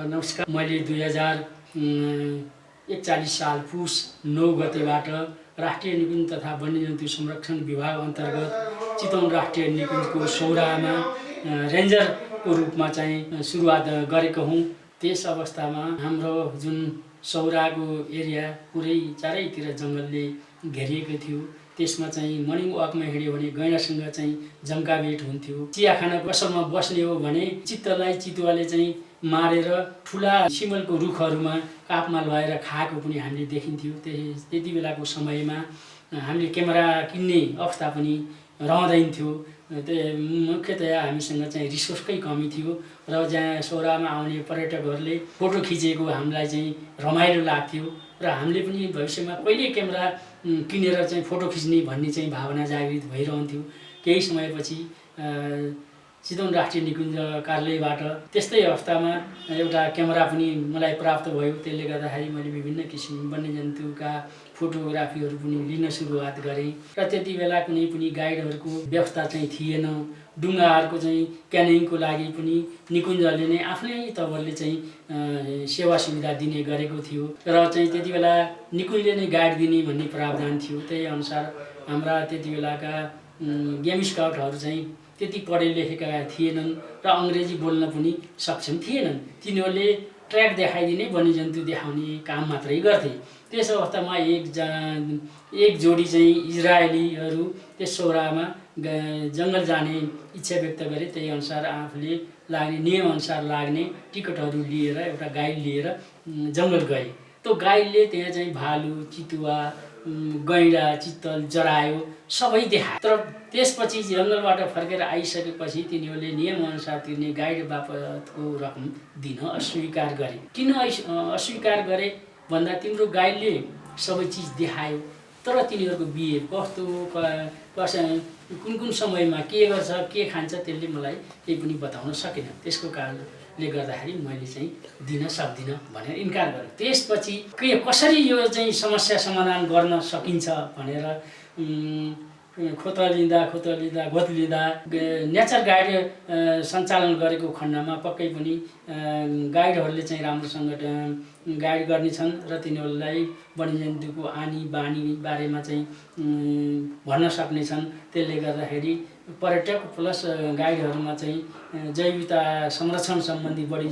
नमस्कार। मैले 2041 साल पुस 9 गतेबाट राष्ट्रिय निकुञ्ज तथा वन्यजन्तु संरक्षण विभाग अन्तर्गत चितवन राष्ट्रिय निकुञ्जको सौरामा रेन्जरको रूपमा चाहिँ सुरुवात गरेको हुँ। त्यस अवस्थामा हाम्रो जुन सौराको एरिया पुरै चारैतिर जङ्गलले घेरिएको थियो। त्यसमा चाहिँ मर्निङ वाकमा हिँड्यो भने गैँडासँग चाहिँ जम्काभेट हुन्थ्यो। चिया खान पसलमा बस्ने हो भने चित्तलाई चितुवाले चाहिँ मारेर ठुला सिमलको रुखहरूमा कापमा लगाएर खाएको पनि हामीले देखिन्थ्यो। त्यति बेलाको समयमा हामीले क्यामेरा किन्ने अवस्था पनि रहँदैन थियो। मुख्यतया हामीसँग चाहिँ रिसोर्सकै कमी थियो र जहाँ सौरामा आउने पर्यटकहरूले फोटो खिचेको हामीलाई चाहिँ रमाइलो लाग्थ्यो र हामीले पनि भविष्यमा कहिले क्यामेरा किनेर चाहिँ फोटो खिच्ने भन्ने चाहिँ भावना जागृत भइरहन्थ्यो। केही समयपछि चितवन राष्ट्रिय निकुञ्ज कार्यालयबाट त्यस्तै अवस्थामा एउटा क्यामेरा पनि मलाई प्राप्त भयो। त्यसले गर्दाखेरि मैले विभिन्न किसिम वन्यजन्तुका फोटोग्राफीहरू पनि लिन सुरुवात गरेँ र त्यति बेला कुनै पनि गाइडहरूको व्यवस्था चाहिँ थिएन। डुङ्गाहरूको चाहिँ क्यानिङको लागि पनि निकुञ्जले नै आफ्नै तवरले चाहिँ सेवा सुविधा दिने गरेको थियो र चाहिँ त्यति बेला निकुञ्जले नै गाइड दिने भन्ने प्रावधान थियो। त्यही अनुसार हाम्रा त्यति बेलाका गेम स्काउटहरू चाहिँ त्यति पढे लेखेका थिएनन् र अङ्ग्रेजी बोल्न पनि सक्षम थिएनन्। तिनीहरूले ट्र्याक देखाइदिने वन्यजन्तु देखाउने काम मात्रै गर्थे। त्यस अवस्थामा एक जोडी चाहिँ इजरायलीहरू त्यस सौरामा जङ्गल जाने इच्छा व्यक्त गरे। त्यही अनुसार आफूले लाग्ने नियमअनुसार लाग्ने टिकटहरू लिएर एउटा गाइड लिएर जङ्गल गए। त्यो गाइडले त्यहाँ चाहिँ भालु, चितुवा, गैँडा, चित्तल, जरायो सबै देखाए। तर त्यसपछि जङ्गलबाट फर्केर आइसकेपछि तिनीहरूले नियमअनुसार तिर्ने गाइड बापतको रकम दिन अस्वीकार गरे। किन अस्वीकार गरे भन्दा तिम्रो गाइडले सबै चिज देखायो तर तिनीहरूको बिहेभ कस्तो कुन समयमा के गर्छ के खान्छ त्यसले मलाई केही पनि बताउन सकेन। त्यसको कारणले गर्दाखेरि मैले चाहिँ दिन सक्दिनँ भनेर इन्कार गरेँ। त्यसपछि कसरी यो चाहिँ समस्या समाधान गर्न सकिन्छ भनेर खोतलिँदा नेचर गाइड सञ्चालन गरेको खण्डमा पक्कै पनि गाइडहरूले चाहिँ राम्रोसँग गाइड गर्नेछन् र तिनीहरूलाई वन्यजन्तुको आनी बानी बारेमा चाहिँ भन्न सक्नेछन्। त्यसले गर्दाखेरि पर्यटक प्लस गाइडहरूमा चाहिँ जैविकता संरक्षण सम्बन्धी बढी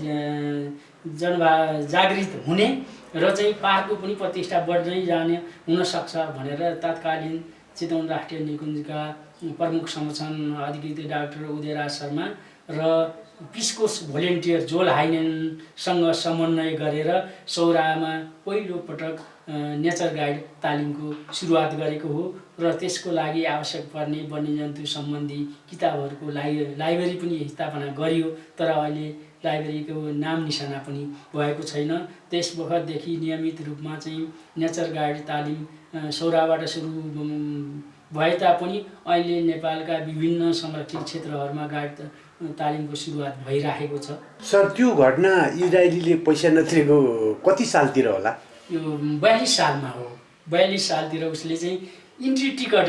जागृत हुने र चाहिँ पार्कको पनि प्रतिष्ठा बढ्दै जाने हुनसक्छ भनेर तत्कालीन चितवन राष्ट्रिय निकुञ्जका प्रमुख संरक्षण अधिकृत डाक्टर उदयराज शर्मा र पिसकोस भोलिन्टियर जोल हाइनेनसँग समन्वय गरेर सौरामा पहिलो पटक नेचर गाइड तालिमको सुरुवात गरेको हो र त्यसको लागि आवश्यक पर्ने वन्यजन्तु सम्बन्धी किताबहरूको लाइब्रेरी पनि स्थापना गरियो। तर अहिले लाइब्रेरीको नाम निशाना पनि भएको छैन। त्यस बखतदेखि नियमित रूपमा चाहिँ नेचर गाइड तालिम सौराबाट सुरु भए तापनि अहिले नेपालका विभिन्न संरक्षित क्षेत्रहरूमा गाइड तालिमको सुरुवात भइराखेको छ। सर, त्यो घटना इजरायलीले पैसा नतिरेको कति सालतिर होला? यो 42 सालमा हो। 42 सालतिर उसले चाहिँ इन्ट्री टिकट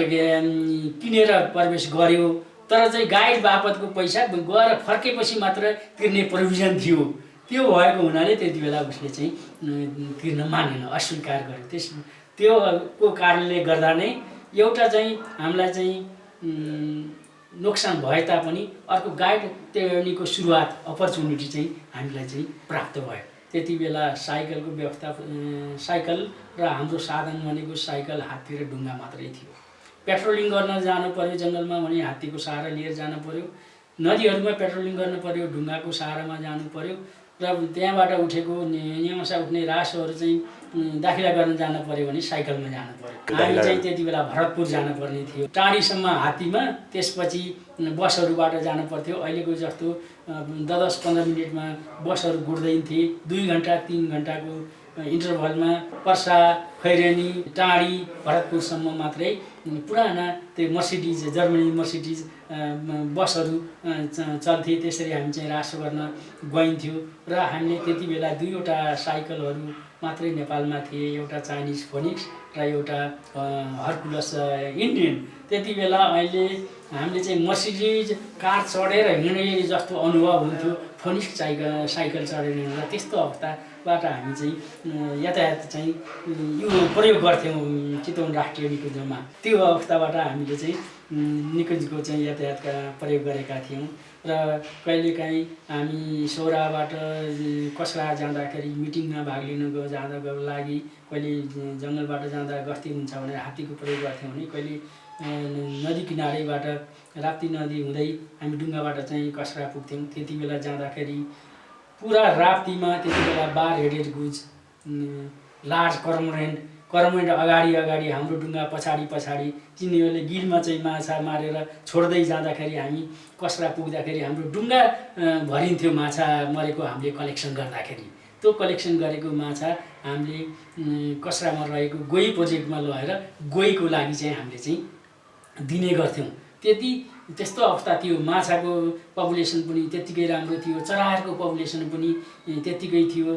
किनेर प्रवेश गर्यो तर चाहिँ गाइड बापतको पैसा गएर फर्केपछि मात्र तिर्ने प्रोभिजन थियो। त्यो भएको हुनाले त्यति बेला उसले चाहिँ तिर्न मानेन, अस्वीकार गर्यो। त्योको कारणले गर्दा नै एउटा चाहिँ हामीलाई चाहिँ नोक्सान भए तापनि अर्को गाइड तिर्नेको सुरुवात अपर्च्युनिटी चाहिँ हामीलाई चाहिँ प्राप्त भयो। त्यति बेला साइकलको व्यवस्था साइकल र हाम्रो साधन भनेको साइकल, हात्ती र ढुङ्गा मात्रै थियो। पेट्रोलिङ गर्न जानु पर्यो जङ्गलमा भने हात्तीको सहारा लिएर जानु पर्यो, नदीहरूमा पेट्रोलिङ गर्नु पर्यो ढुङ्गाको सहारामा जानु पर्यो र त्यहाँबाट उठेको नियमअनुसार उठ्ने रासोहरू चाहिँ दाखिला गर्न जानु पर्यो भने साइकलमा जानु पर्यो। हामी चाहिँ त्यति बेला भरतपुर जानुपर्ने थियो, टाढीसम्म हात्तीमा, त्यसपछि बसहरूबाट जानु पर्थ्यो। अहिलेको जस्तो 10-15 मिनटमा बसहरू गुड्दैन थिए। 2 घन्टा 3 घन्टाको इन्टरभलमा पर्सा, खैरेनी, टाढी, भरतपुरसम्म मात्रै पुराना त्यो मर्सिडिज, जर्मनी मर्सिडिज बसहरू चल्थे। त्यसरी हामी चाहिँ रासो गर्न गइन्थ्यो र हामीले त्यति बेला 2वटा साइकलहरू मात्रै नेपालमा थिए, एउटा चाइनिज फोनिक्स र एउटा हर्कुलस इन्डियन। त्यति बेला अहिले हामीले चाहिँ मर्सिडिज कार चढेर हिँड्ने जस्तो अनुभव हुन्थ्यो फोनिक्स साइकल चढेर हिँड्दा। त्यस्तो अवस्थाबाट हामी चाहिँ यातायात चाहिँ यो प्रयोग गर्थ्यौँ चितवन राष्ट्रिय निकुञ्जमा। त्यो अवस्थाबाट हामीले चाहिँ निकुञ्जको चाहिँ यातायातका प्रयोग गरेका थियौँ। र कहिलेकाहीँ हामी सौराबाट कसरा जाँदाखेरि मिटिङमा भाग लिनको जाँदाको लागि कहिले जङ्गलबाट जाँदा गस्ती हुन्छ भनेर हात्तीको प्रयोग गर्थ्यौँ भने कहिले नदी किनारैबाट राप्ती नदी हुँदै हामी डुङ्गाबाट चाहिँ कसरा पुग्थ्यौँ। त्यति बेला जाँदाखेरि पुरा राप्तीमा त्यति बेला बार हेडेड गुज लार्ज कर्मोरेन्ट अगाडि हाम्रो डुङ्गा पछाडि तिनीहरूले गिलमा चाहिँ माछा मारेर छोड्दै जाँदाखेरि हामी कसरा पुग्दाखेरि हाम्रो डुङ्गा भरिन्थ्यो माछा मरेको हामीले कलेक्सन गर्दाखेरि। त्यो कलेक्सन गरेको माछा हामीले कसरामा रहेको गोही प्रोजेक्टमा लगेर गोहीको लागि चाहिँ हामीले चाहिँ दिने गर्थ्यौँ। त्यस्तो अवस्था थियो। माछाको पपुलेसन पनि त्यत्तिकै राम्रो थियो, चराहरूको पपुलेसन पनि त्यत्तिकै थियो।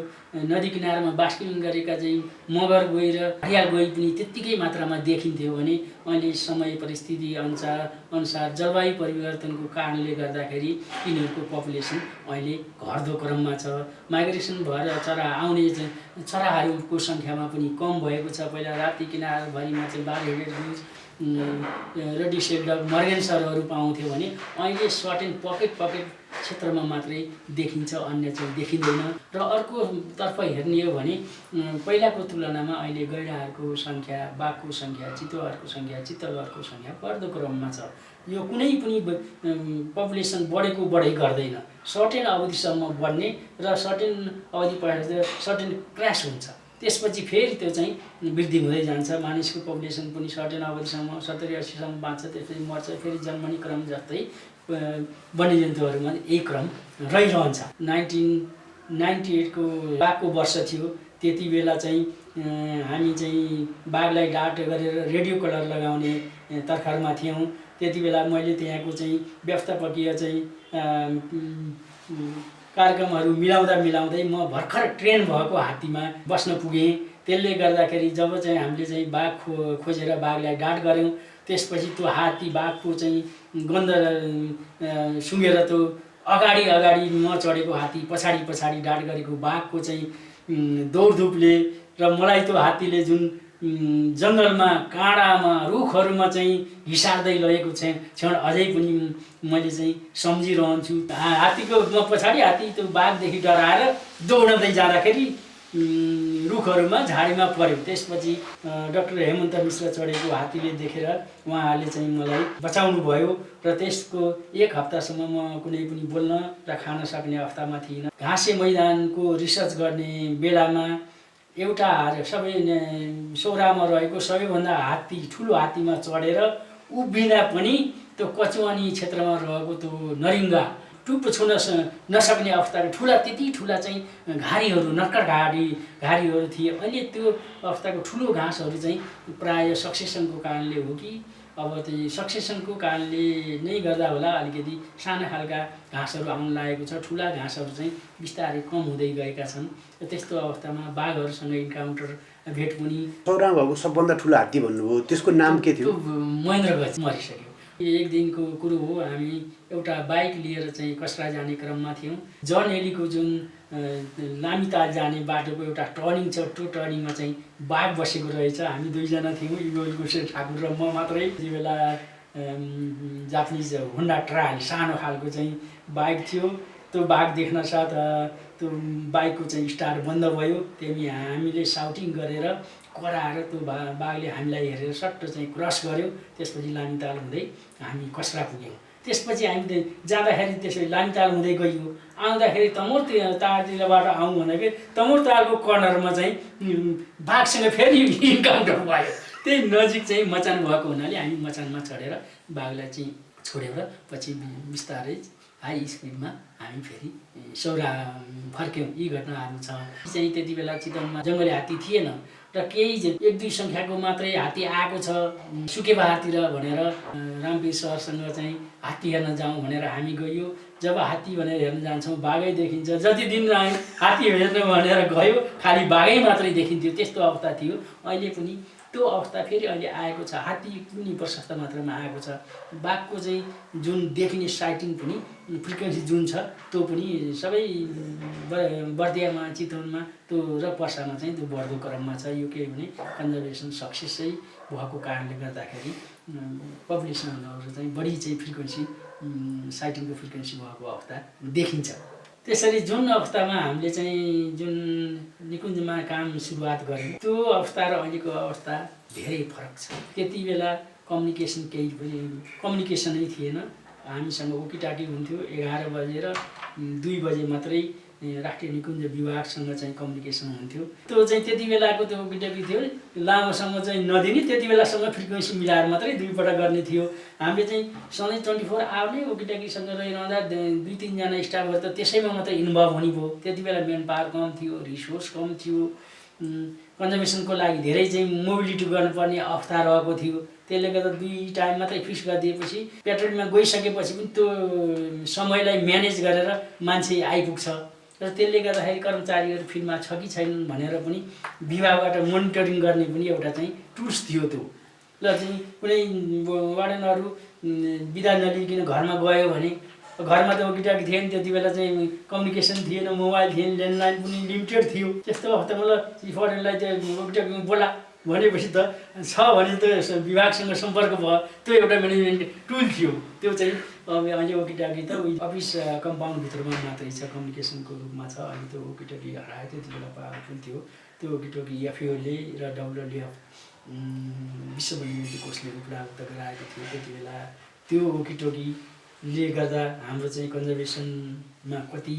नदी किनारमा बास्किङ गरेका चाहिँ मगर गोही र हरियाल गोही पनि त्यत्तिकै मात्रामा देखिन्थ्यो भने अहिले समय परिस्थिति अनुसार जलवायु परिवर्तनको कारणले गर्दाखेरि यिनीहरूको पपुलेसन अहिले घट्दो क्रममा छ। माइग्रेसन भएर आउने चराहरूको सङ्ख्यामा पनि कम भएको छ। पहिला राप्ती किनारभरिमा चाहिँ बार हेडेड गुज र डिसेल्डक मर्गेन्सरहरू पाउँथ्यो भने अहिले सर्टेन पकेट क्षेत्रमा मात्रै देखिन्छ, अन्य चाहिँ देखिँदैन। र अर्कोतर्फ हेर्ने हो भने पहिलाको तुलनामा अहिले गैँडाहरूको सङ्ख्या, बाघको सङ्ख्या, चितुवाहरूको सङ्ख्या, चितलहरूको सङ्ख्या बढ्दो क्रममा छ। यो कुनै पनि पपुलेसन बढै गर्दैन। सर्टेन अवधिसम्म बढ्ने र सर्टेन अवधि पछाडि सर्टेन क्रास हुन्छ, त्यसपछि फेरि त्यो चाहिँ वृद्धि हुँदै जान्छ। मानिसको पपुलेसन पनि सर्टेन अवधिसम्म 70-80सम्म बाँच्छ, त्यसपछि मर्छ, फेरि जन्मने क्रम जस्तै वन्यजन्तुहरूमा यही क्रम रहिरहन्छ। 1998 को बाघको वर्ष थियो। त्यति बेला चाहिँ हामी चाहिँ बाघलाई डाट गरेर रेडियो कलर लगाउने तर्खरमा थियौँ। त्यति बेला मैले त्यहाँको चाहिँ व्यवस्थापकीय चाहिँ कार्यक्रमहरू मिलाउँदै म भर्खर ट्रेन भएको हात्तीमा बस्न पुगेँ। त्यसले गर्दाखेरि जब चाहिँ हामीले चाहिँ बाघ खोजेर बाघलाई डाट गऱ्यौँ, त्यसपछि त्यो हात्ती बाघको चाहिँ गन्ध सुँगेर त्यो अगाडि म चढेको हात्ती पछाडि डाट गरेको बाघको चाहिँ दौडधुपले र मलाई त्यो हात्तीले जुन जङ्गलमा काँडामा रुखहरूमा चाहिँ हिसार्दै लगेको क्षण अझै पनि मैले चाहिँ सम्झिरहन्छु। हात्तीको म पछाडि हात्ती त्यो बाघदेखि डराएर दौडँदै जाँदाखेरि रुखहरूमा झाडीमा पऱ्यो। त्यसपछि डाक्टर हेमन्त मिश्र चढेको हात्तीले देखेर उहाँहरूले चाहिँ मलाई बचाउनु भयो र त्यसको 1 हप्तासम्म म कुनै पनि बोल्न र खान सक्ने अवस्थामा थिइनँ। घाँसे मैदानको रिसर्च गर्ने बेलामा एउटा सौरामा रहेको सबैभन्दा ठुलो हात्तीमा चढेर उभिँदा पनि त्यो कचुवानी क्षेत्रमा रहेको त्यो नरिङ्गा टुप्प छुन नसक्ने अवस्थाको त्यति ठुला चाहिँ घारीहरू नक्कड घारीहरू थिए। अहिले त्यो अवस्थाको ठुलो घाँसहरू चाहिँ प्राय सक्सेसनको कारणले हो कि अब त्यो सक्सेसनको कारणले नै गर्दा होला अलिकति साना खालका घाँसहरू आउन लागेको छ। ठुला घाँसहरू चाहिँ बिस्तारै कम हुँदै गएका छन्। त्यस्तो अवस्थामा बाघहरूसँग इन्काउन्टर भेट पनि। सौरामा भएको सबभन्दा ठुलो हात्ती भन्नुभयो, त्यसको नाम के थियो? महेन्द्रगज मरिसक्यो। एक दिनको कुरो हो। हामी एउटा बाइक लिएर चाहिँ कसरा जाने क्रममा थियौँ। जन एलीको जुन लामिताल जाने बाटोको एउटा टर्निङ छ, त्यो टर्निङमा चाहिँ बाघ बसेको रहेछ। हामी 2 जना थियौँ, इगोल ठाकुर र म मात्रै। त्यति बेला जापानिज होन्डा ट्रायल सानो खालको चाहिँ बाइक थियो। त्यो बाघ देख्न साथ त्यो बाइकको चाहिँ स्टार्ट बन्द भयो। हामीले साउटिङ गरेर कराएर त्यो बाघले हामीलाई हेरेर सट्ट चाहिँ क्रस गऱ्यो। त्यसपछि लामिताल हुँदै हामी कसरा पुग्यौँ। त्यसपछि हामी जाँदाखेरि त्यसरी लामिताल हुँदै गइयो। आउँदाखेरि तमोर तालतिरबाट आउँ भनेको तमोर तालको कर्नरमा चाहिँ बाघसँग फेरि इन्काउन्टर भयो। त्यही नजिक चाहिँ मचान भएको हुनाले हामी मचानमा चढेर बाघलाई चाहिँ छोड्यौँ र पछि बिस्तारै हाई स्पिडमा हामी फेरि सौरा फर्क्यौँ। यी घटनाहरू छ। चाहिँ त्यति बेला चितवनमा जङ्गली हात्ती थिएन र केही 1-2 सङ्ख्याको मात्रै हात्ती आएको छ सुकेबारतिर भनेर रामवीर सरसँग चाहिँ हात्ती हेर्न जाउँ भनेर हामी गयो। जब हात्ती भनेर हेर्न जान्छौँ बाघै देखिन्छ। जति दिन हात्ती हेर्न भनेर गयो खालि बाघै मात्रै देखिन्थ्यो। त्यस्तो अवस्था थियो। अहिले पनि त्यो अवस्था फेरि अहिले आएको छ। हात्ती पनि प्रशस्त मात्रामा आएको छ। बाघको चाहिँ जुन देखिने साइटिङ पनि फ्रिक्वेन्सी जुन छ त्यो पनि सबै बर्दियामा, चितवनमा त्यो र पर्सामा चाहिँ त्यो बढ्दो क्रममा छ। यो के भने कन्जर्भेसन सक्सेसै भएको कारणले गर्दाखेरि पपुलेसनहरू चाहिँ बढी चाहिँ फ्रिक्वेन्सी साइटिङको फ्रिक्वेन्सी भएको अवस्था देखिन्छ। त्यसरी जुन अवस्थामा हामीले चाहिँ जुन निकुञ्जमा काम सुरुवात गऱ्यौँ त्यो अवस्था र अहिलेको अवस्था धेरै फरक छ। त्यति बेला कम्युनिकेसन केही पनि कम्युनिकेसनै थिएन। हामीसँग वकिटाकी हुन्थ्यो। 11 बजेर 2 बजे मात्रै राष्ट्रिय निकुञ्ज विभागसँग चाहिँ कम्युनिकेसन हुन्थ्यो। त्यो चाहिँ त्यति बेलाको त्यो वकिटाकी थियो। लामोसम्म चाहिँ नदिने, त्यति बेलासँग फ्रिक्वेन्सी मिलाएर मात्रै 2 पटक गर्ने थियो। हामीले चाहिँ सधैँ 24 आवर नै वकिटाकीसँग रहिरहँदा 2-3 जना स्टाफहरू त त्यसैमा मात्रै इन्भल्भ हुने भयो। त्यति बेला मेन पावर कम थियो, रिसोर्स कम थियो। कन्जर्भेसनको लागि धेरै चाहिँ मोबिलिटी गर्नुपर्ने अवस्था रहेको थियो। त्यसले गर्दा 2 टाइम मात्रै फिक्स गरिदिएपछि पेट्रोलिङमा गइसकेपछि पनि त्यो समयलाई म्यानेज गरेर मान्छे आइपुग्छ। र त्यसले गर्दाखेरि कर्मचारीहरू फिल्डमा छ कि छैनन् भनेर पनि विभागबाट मोनिटरिङ गर्ने पनि एउटा चाहिँ टुल्स थियो त्यो। ल चाहिँ कुनै वार्डनहरू बिदा नलिकन घरमा गयो भने घरमा त वकिटाकी थिएन, त्यति बेला चाहिँ कम्युनिकेसन थिएन, मोबाइल थिएन, ल्यान्डलाइन पनि लिमिटेड थियो। त्यस्तो अवस्थामा ल चिफ वार्डनलाई त्यो वकिटाकीमा बोला भनेपछि त छ भने त विभागसँग सम्पर्क भयो। त्यो एउटा म्यानेजमेन्ट टुल थियो। त्यो चाहिँ अब अहिले वकिटाकी त अफिस कम्पाउन्डभित्रमा मात्रै छ, कम्युनिकेसनको रूपमा छ। अहिले त्यो वकिटाकी हरायो। त्यति बेला पावरफुल थियो त्यो वकिटाकी। एफएओले र डब्लुडब्ल्युएफ विश्व वाणिज्य कोषले उपलब्ध गराएको थियो त्यति बेला। त्यो वकिटाकीले गर्दा हाम्रो चाहिँ कन्जर्भेसनमा कति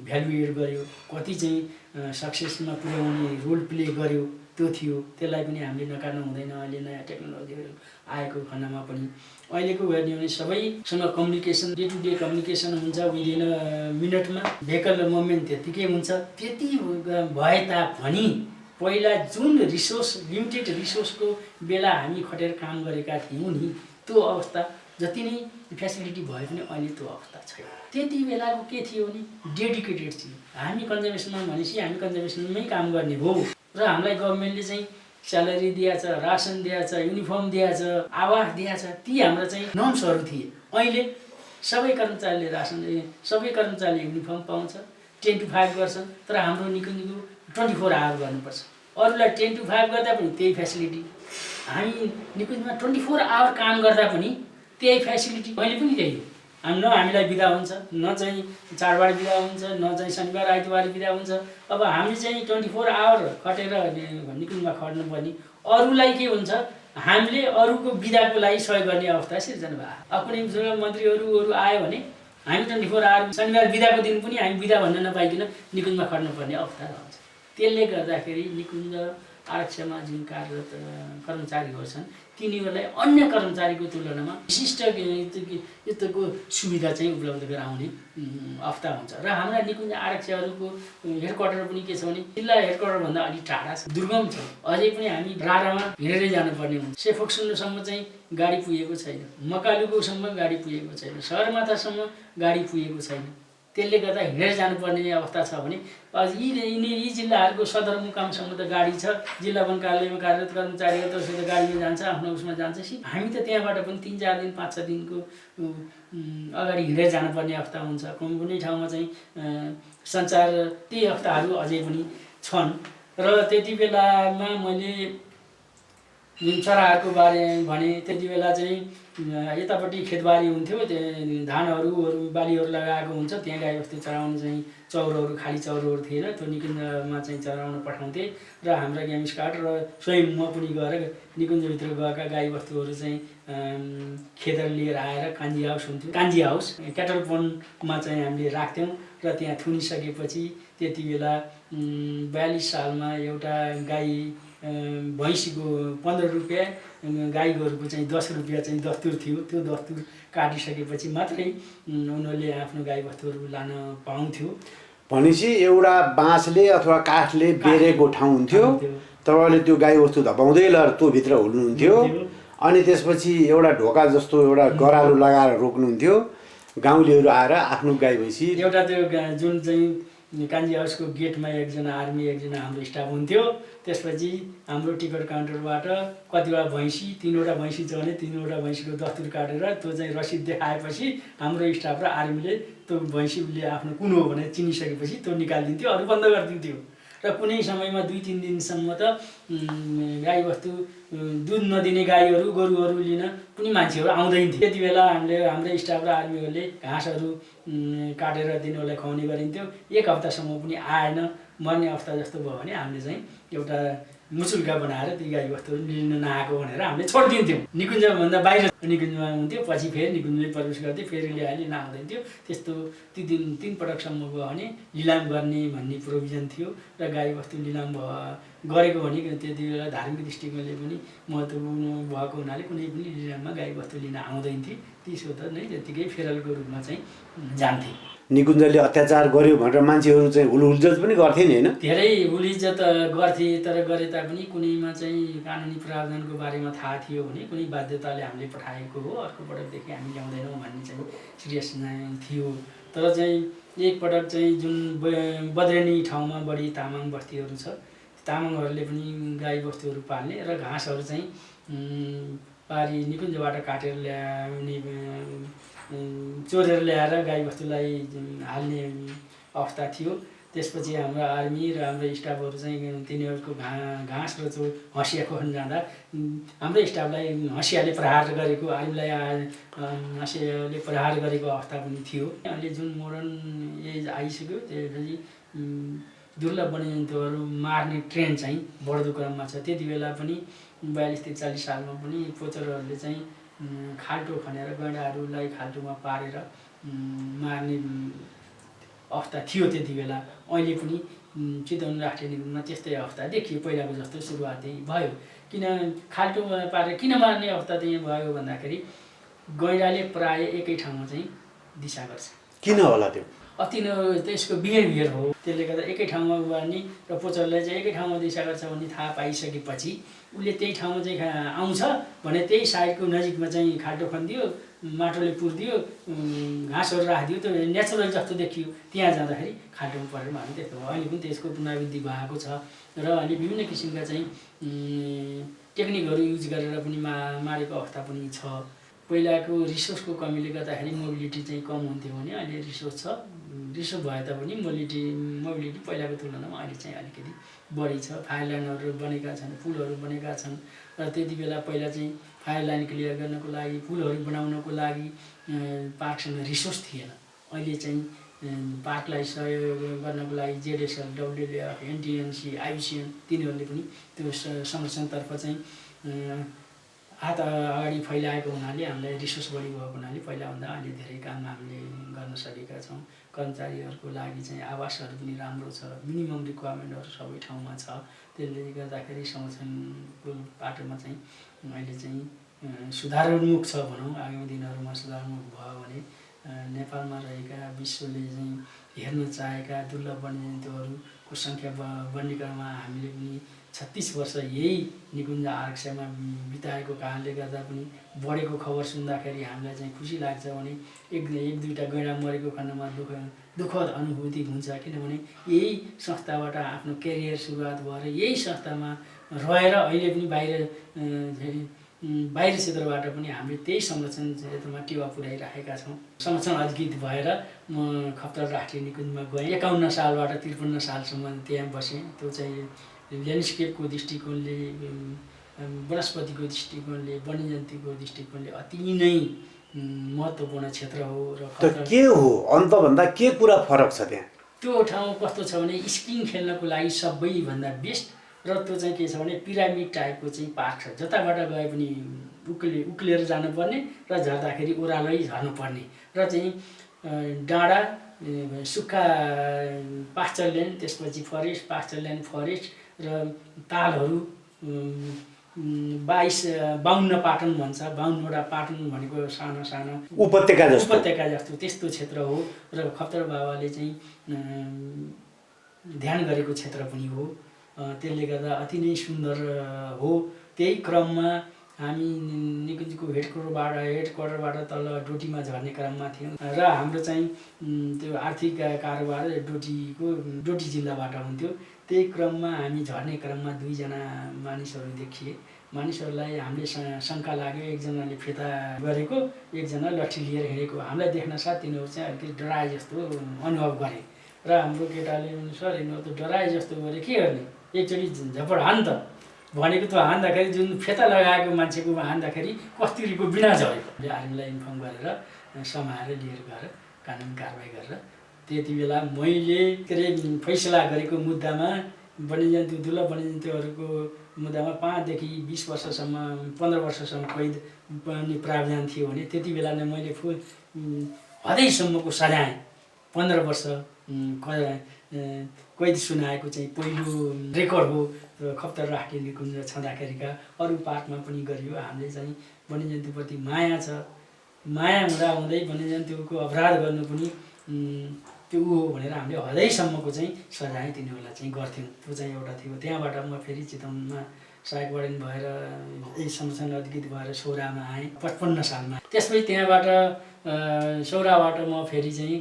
भ्यालु एड गर्यो, कति चाहिँ सक्सेसमा पुर्याउने रोल प्ले गर्यो त्यो थियो। त्यसलाई पनि हामीले नकार्नु हुँदैन। अहिले नयाँ टेक्नोलोजीहरू आएको खण्डमा पनि अहिलेको हेर्ने भने सबैसँग communication, day to day communication हुन्छ। विदिन मिनटमा भेहिकल मुभमेन्ट त्यत्तिकै हुन्छ। त्यति भए तापनि पहिला जुन रिसोर्स, लिमिटेड रिसोर्सको बेला हामी खटेर काम गरेका थियौँ नि, त्यो अवस्था जति नै फेसिलिटी भए पनि अहिले त्यो अवस्था छैन। त्यति बेलाको के थियो भने डेडिकेटेड थियो। हामी कन्जर्भेसनमा भनेपछि हामी कन्जर्भेसनमै काम गर्ने हो र हामीलाई गभर्मेन्टले चाहिँ स्यालेरी दिएछ, रासन दिएछ, युनिफर्म दिएछ, आवास दिएछ। ती हाम्रा चाहिँ नर्म्सहरू थिए। अहिले सबै कर्मचारीले रासन, सबै कर्मचारीले युनिफर्म पाउँछ, 10 to 5 गर्छन्। तर हाम्रो निकुञ्जको 24 आवर गर्नुपर्छ। अरूलाई 10 to 5 गर्दा पनि त्यही फेसिलिटी, हामी निकुञ्जमा 24 आवर काम गर्दा पनि त्यही फेसिलिटी। अहिले पनि त्यही हो। न हामीलाई बिदा हुन्छ, न चाहिँ चाडबाड बिदा हुन्छ, न चाहिँ शनिबार आइतबार बिदा हुन्छ। अब हामी चाहिँ 24 आवर खटेर निकुञ्जमा खट्नुपर्ने। अरूलाई के हुन्छ, हामीले अरूको बिदाको लागि सहयोग गर्ने अवस्था सिर्जना भयो। अब कुनै मन्त्रीहरू आयो भने हामी 24 आवर शनिबार बिदाको दिन पनि हामी बिदा भन्न नपाइकन निकुञ्जमा खट्नुपर्ने अवस्था रहन्छ। त्यसले गर्दाखेरि निकुञ्ज आरक्षमा जुन कार्यरत कर्मचारीहरू छन् तिनीहरूलाई अन्य कर्मचारीको तुलनामा विशिष्ट यस्तोको सुविधा चाहिँ उपलब्ध गराउने अवस्था हुन्छ। र हाम्रा निकुञ्ज आरक्षहरूको हेडक्वार्टर पनि के छ भने जिल्ला हेडक्वार्टरभन्दा अलिक टाढा छ, दुर्गम छ। अझै पनि हामी रारामा हिँडेरै जानुपर्ने हुन्छ। सेफोक्सुन्डोसम्म चाहिँ गाडी पुगेको छैन, मकालुकोसम्म गाडी पुगेको छैन, सगरमाथासम्म गाडी पुगेको छैन। त्यसले गर्दा हिँडेर जानुपर्ने अवस्था छ भने अझ यी जिल्लाहरूको सदरमुकामसम्म त गाडी छ। जिल्ला वन कार्यालयमा कार्यरत कर्मचारीहरू त उसले गाडीमा जान्छ, आफ्नो उसमा जान्छ। हामी त त्यहाँबाट पनि 3-4 दिन 5-6 दिनको अगाडि हिँडेर जानुपर्ने अवस्था हुन्छ। कुनै ठाउँमा चाहिँ सञ्चार ती अवस्थाहरू अझै पनि छन्। र त्यति बेलामा मैले जुन चराहरूको बारे भने त्यति बेला चाहिँ यतापट्टि खेतबारी हुन्थ्यो, धानहरू बालीहरू लगाएको हुन्छ। त्यहाँ गाईबस्तु चराउनु चाहिँ चौरहरू, खाली चौरहरू थिएन। त्यो निकुञ्जमा चाहिँ चराउन पठाउँथे र हाम्रा गेम्स कार्ड र स्वयं म पनि गएर निकुञ्जभित्र गएका गाईबस्तुहरू चाहिँ खेतहरू लिएर आएर कान्जी हाउस हुन्थ्यो, कान्जी हाउस क्याटल पनमा चाहिँ हामीले राख्थ्यौँ। र त्यहाँ थुनिसकेपछि त्यति बेला 42 सालमा एउटा गाई भैँसीको 15 रुपियाँ, गाई गोरुको चाहिँ 10 रुपियाँ चाहिँ दस्तुर थियो। त्यो दस्तुर काटिसकेपछि मात्रै उनीहरूले आफ्नो गाईबस्तुहरू लान पाउँथ्यो। भनेपछि एउटा बाँसले अथवा काठले बेरेको ठाउँ हुन्थ्यो, तपाईँले त्यो गाईबस्तु धपाउँदै लगेर त्यो भित्र हुल्नुहुन्थ्यो। अनि त्यसपछि एउटा ढोका जस्तो एउटा गरालो लगाएर रोक्नुहुन्थ्यो। गाउँलेहरू आएर आफ्नो गाई भैँसी एउटा त्यो जुन चाहिँ कान्जी हाउसको गेटमा एकजना आर्मी एकजना हाम्रो स्टाफ हुन्थ्यो। त्यसपछि हाम्रो टिकट काउन्टरबाट कतिवटा भैँसी 3वटा भैँसी छ भने 3वटा भैँसीको दस्तुर काटेर त्यो चाहिँ रसिद देखाएपछि हाम्रो स्टाफ र आर्मीले त्यो भैँसी उसले आफ्नो कुन हो भनेर चिनिसकेपछि त्यो निकालिदिन्थ्यो, अरू बन्द गरिदिन्थ्यो। र कुनै समयमा 2-3 दिनसम्म त गाईबस्तु दुध नदिने गाईहरू गोरुहरू लिन पनि मान्छेहरू आउँदैन थिए। त्यति बेला हाम्रो स्टाफ र आर्मीहरूले घाँसहरू काटेर तिनीहरूलाई खुवाउने गरिन्थ्यो। 1 हप्तासम्म पनि आएन, मर्ने अवस्था जस्तो भयो भने हामीले चाहिँ एउटा मुचुल्का बनाएर ती गाईबस्तुहरू लिन नआएको भनेर हामीले छोडिदिन्थ्यौँ। निकुञ्जभन्दा बाहिर निकुञ्जमा हुन्थ्यो, पछि फेरि निकुञ्जमै प्रवेश गर्थ्यो, फेरि ल्याएर लिन आउँदैन थियो। त्यस्तो ती 3 पटकसम्म गयो भने लिलाम गर्ने भन्ने प्रोभिजन थियो। र गाईबस्तु लिलाम गरेको भने त्यति बेला धार्मिक दृष्टिकोणले पनि महत्त्वपूर्ण भएको हुनाले कुनै पनि लिलाममा गाईबस्तु लिन आउँदैन थिए। त्यसो त नै त्यत्तिकै फेरलको रूपमा चाहिँ जान्थे। निकुञ्जले अत्याचार गर्यो भनेर मान्छेहरू चाहिँ हुलहुल्जत पनि गर्थे नि होइन? धेरै हुलइज्जत गर्थे, तर गरे तापनि कुनैमा चाहिँ कानुनी प्रावधानको बारेमा थाहा थियो भने कुनै बाध्यताले हामीले पठाएको हो, अर्को पटकदेखि हामी ल्याउँदैनौँ भन्ने चाहिँ सिरियस थियो। तर चाहिँ एकपटक चाहिँ जुन बद्रेनी ठाउँमा बढी तामाङ बस्तीहरू छ, तामाङहरूले पनि गाईबस्तुहरू पाल्ने र घाँसहरू चाहिँ पारी निकुञ्जबाट काटेर ल्याउने चोरेर ल्याएर गाईबस्तुलाई हाल्ने अवस्था थियो। त्यसपछि हाम्रो आर्मी र हाम्रो स्टाफहरू चाहिँ तिनीहरूको घाँस र हँसिया खोज्न जाँदा हाम्रो स्टाफलाई हँसियाले प्रहार गरेको, आर्मीलाई हँसियाले प्रहार गरेको अवस्था पनि थियो। अहिले जुन मोडर्न एज आइसक्यो त्यसपछि दुर्लभ वन्यजन्तुहरू मार्ने ट्रेन्ड चाहिँ बढ्दो क्रममा छ। त्यति बेला पनि 42-43 सालमा पनि पोचरहरूले चाहिँ खाल्टो खनेर गैँडाहरूलाई खाल्टोमा पारेर मार्ने अवस्था थियो त्यति बेला। अहिले पनि चितवन राष्ट्रिय निकुञ्जमा त्यस्तै अवस्था देखियो, पहिलाको जस्तो सुरुवात भयो। किन खाल्टोमा पारेर किन मार्ने अवस्था चाहिँ भयो भन्दाखेरि गैँडाले प्राय एकै ठाउँमा चाहिँ दिशा गर्छ। किन होला त्यो? अति नै त्यसको बिहेभियर हो। त्यसले गर्दा एकै ठाउँमा उमार्ने र पोचरलाई चाहिँ एकै ठाउँमा दिशा गर्छ भन्ने थाहा पाइसकेपछि उसले त्यही ठाउँमा चाहिँ आउँछ भने त्यही साइडको नजिकमा चाहिँ खाल्टो खनिदियो, माटोले पुरिदियो, घाँसहरू राखिदियो, त्यो नेचुरल जस्तो देखियो। त्यहाँ जाँदाखेरि खाल्टोमा परेर मार्ने त्यस्तो भयो। अहिले पनि त्यसको पुनरावृत्ति भएको छ र अहिले विभिन्न किसिमका चाहिँ टेक्निकहरू युज गरेर पनि मारेको अवस्था पनि छ। पहिलाको रिसोर्सको कमीले गर्दाखेरि मोबिलिटी चाहिँ कम हुन्थ्यो भने अहिले रिसोर्स छ, रिसोर्स भए तापनि मोबिलिटी पहिलाको तुलनामा अहिले चाहिँ अलिकति बढी छ। फायर लाइनहरू बनेका छन्, पुलहरू बनेका छन् र त्यति बेला पहिला चाहिँ फायर लाइन क्लियर गर्नको लागि, पुलहरू बनाउनको लागि पार्कसँग रिसोर्स थिएन। अहिले चाहिँ पार्कलाई सहयोग गर्नको लागि जेडएसएल, WWF, NTNC, IUCN तिनीहरूले पनि त्यो संरक्षणतर्फ चाहिँ हात अगाडि फैलाएको हुनाले हामीलाई रिसोर्स बढी भएको हुनाले पहिलाभन्दा अहिले धेरै काम हामीले गर्न सकेका छौँ। कर्मचारीहरूको लागि चाहिँ आवासहरू पनि राम्रो छ, मिनिमम रिक्वायरमेन्टहरू सबै ठाउँमा छ। त्यसले गर्दाखेरि संरक्षणको बाटोमा चाहिँ अहिले चाहिँ सुधारोन्मुख छ भनौँ। आगामी दिनहरूमा सुधारोन्मुख भयो भने नेपालमा रहेका विश्वले चाहिँ हेर्न चाहेका दुर्लभ वन्यजन्तुहरूको सङ्ख्या बढ्ने क्रममा हामीले पनि 36 वर्ष यही निकुञ्ज आरक्षमा बिताएको कारणले गर्दा पनि बढेको खबर सुन्दाखेरि हामीलाई चाहिँ खुसी लाग्छ भने एक दुईवटा गैँडा मरेको खण्डमा दुःखद अनुभूति हुन्छ। किनभने यही संस्थाबाट आफ्नो करियर सुरुवात भएर यही संस्थामा रहेर अहिले पनि बाहिर क्षेत्रबाट पनि हामीले त्यही संरक्षण क्षेत्रमा टेवा पुर्याइराखेका छौँ। संरक्षण अधिकृत भएर म खप्तर राष्ट्रिय निकुञ्जमा गएँ। 51 सालबाट 53 सालसम्म त्यहाँ बसेँ। त्यो चाहिँ ल्यान्डस्केपको दृष्टिकोणले, वनस्पतिको दृष्टिकोणले, वन्यजन्तुको दृष्टिकोणले अति नै महत्त्वपूर्ण क्षेत्र हो। र के हो अन्तभन्दा के कुरा फरक छ त्यहाँ? त्यो ठाउँ कस्तो छ भने स्किङ खेल्नको लागि सबैभन्दा बेस्ट, र त्यो चाहिँ के छ भने पिरामिड टाइपको चाहिँ पार्क छ। जताबाट गए पनि उक्लिएर जानुपर्ने र झर्दाखेरि ओह्रालै झर्नुपर्ने, र चाहिँ डाँडा, सुक्खा पास्चर ल्यान्ड, त्यसपछि फरेस्ट, पास्चर ल्यान्ड, फरेस्ट र तालहरू 52 पाटन भन्छ। 52वटा पाटन भनेको सानो सानो उपत्यका जस्तो त्यस्तो क्षेत्र हो। र खप्तर बाबाले चाहिँ ध्यान गरेको क्षेत्र पनि हो। त्यसले गर्दा अति नै सुन्दर हो। त्यही क्रममा हामी निकुञ्जको हेडक्वार्टरबाट तल डोटीमा झर्ने क्रममा थियौँ र हाम्रो चाहिँ त्यो आर्थिक कारोबार डोटी जिल्लाबाट हुन्थ्यो। त्यही क्रममा हामी झर्ने क्रममा 2 जना मानिसहरू देखिए। मानिसहरूलाई हामीले शङ्का लाग्यो, एकजनाले फेता गरेको, एकजना लट्ठी लिएर हिँडेको। हामीलाई देख्न साथ तिनीहरू चाहिँ अलिकति डराए जस्तो अनुभव गरे र हाम्रो केटाले सर यिनीहरू त डराए जस्तो गरे, के गर्ने, एकचोटि झपड हान त भनेको। त हान्दाखेरि जुन फेता लगाएको मान्छेको हान्दाखेरि कस्तुरीको बिना झऱ्यो। आर्मीलाई इन्फर्म गरेर समाएर लिएर गएर कानुनी कारबाही गरेर त्यति बेला मैले के अरे फैसला गरेको मुद्दामा वन्यजन्तु दुर्लभ वन्यजन्तुहरूको मुद्दामा 5 देखि 20 वर्षसम्म 15 वर्षसम्म कैद पनि प्रावधान थियो भने त्यति बेला नै मैले हदैसम्मको सजाय 15 वर्ष कैद सुनाएको चाहिँ पहिलो रेकर्ड हो। खप्तर राष्ट्रिय निकुञ्ज छँदाखेरिका अरू पार्कमा पनि गरियो। हामीले चाहिँ वन्यजन्तुप्रति माया छ, माया हुँदै वन्यजन्तुको अपराध गर्नु पनि त्यो हो भनेर हामीले हदैसम्मको चाहिँ सजाय तिनीहरूलाई चाहिँ गर्थ्यौँ। त्यो चाहिँ एउटा थियो। त्यहाँबाट म फेरि चितवनमा सहायक वार्डन भएर यही संरक्षण अधिकृत भएर सौरामा आएँ 55 सालमा। त्यसपछि त्यहाँबाट सौराबाट म फेरि चाहिँ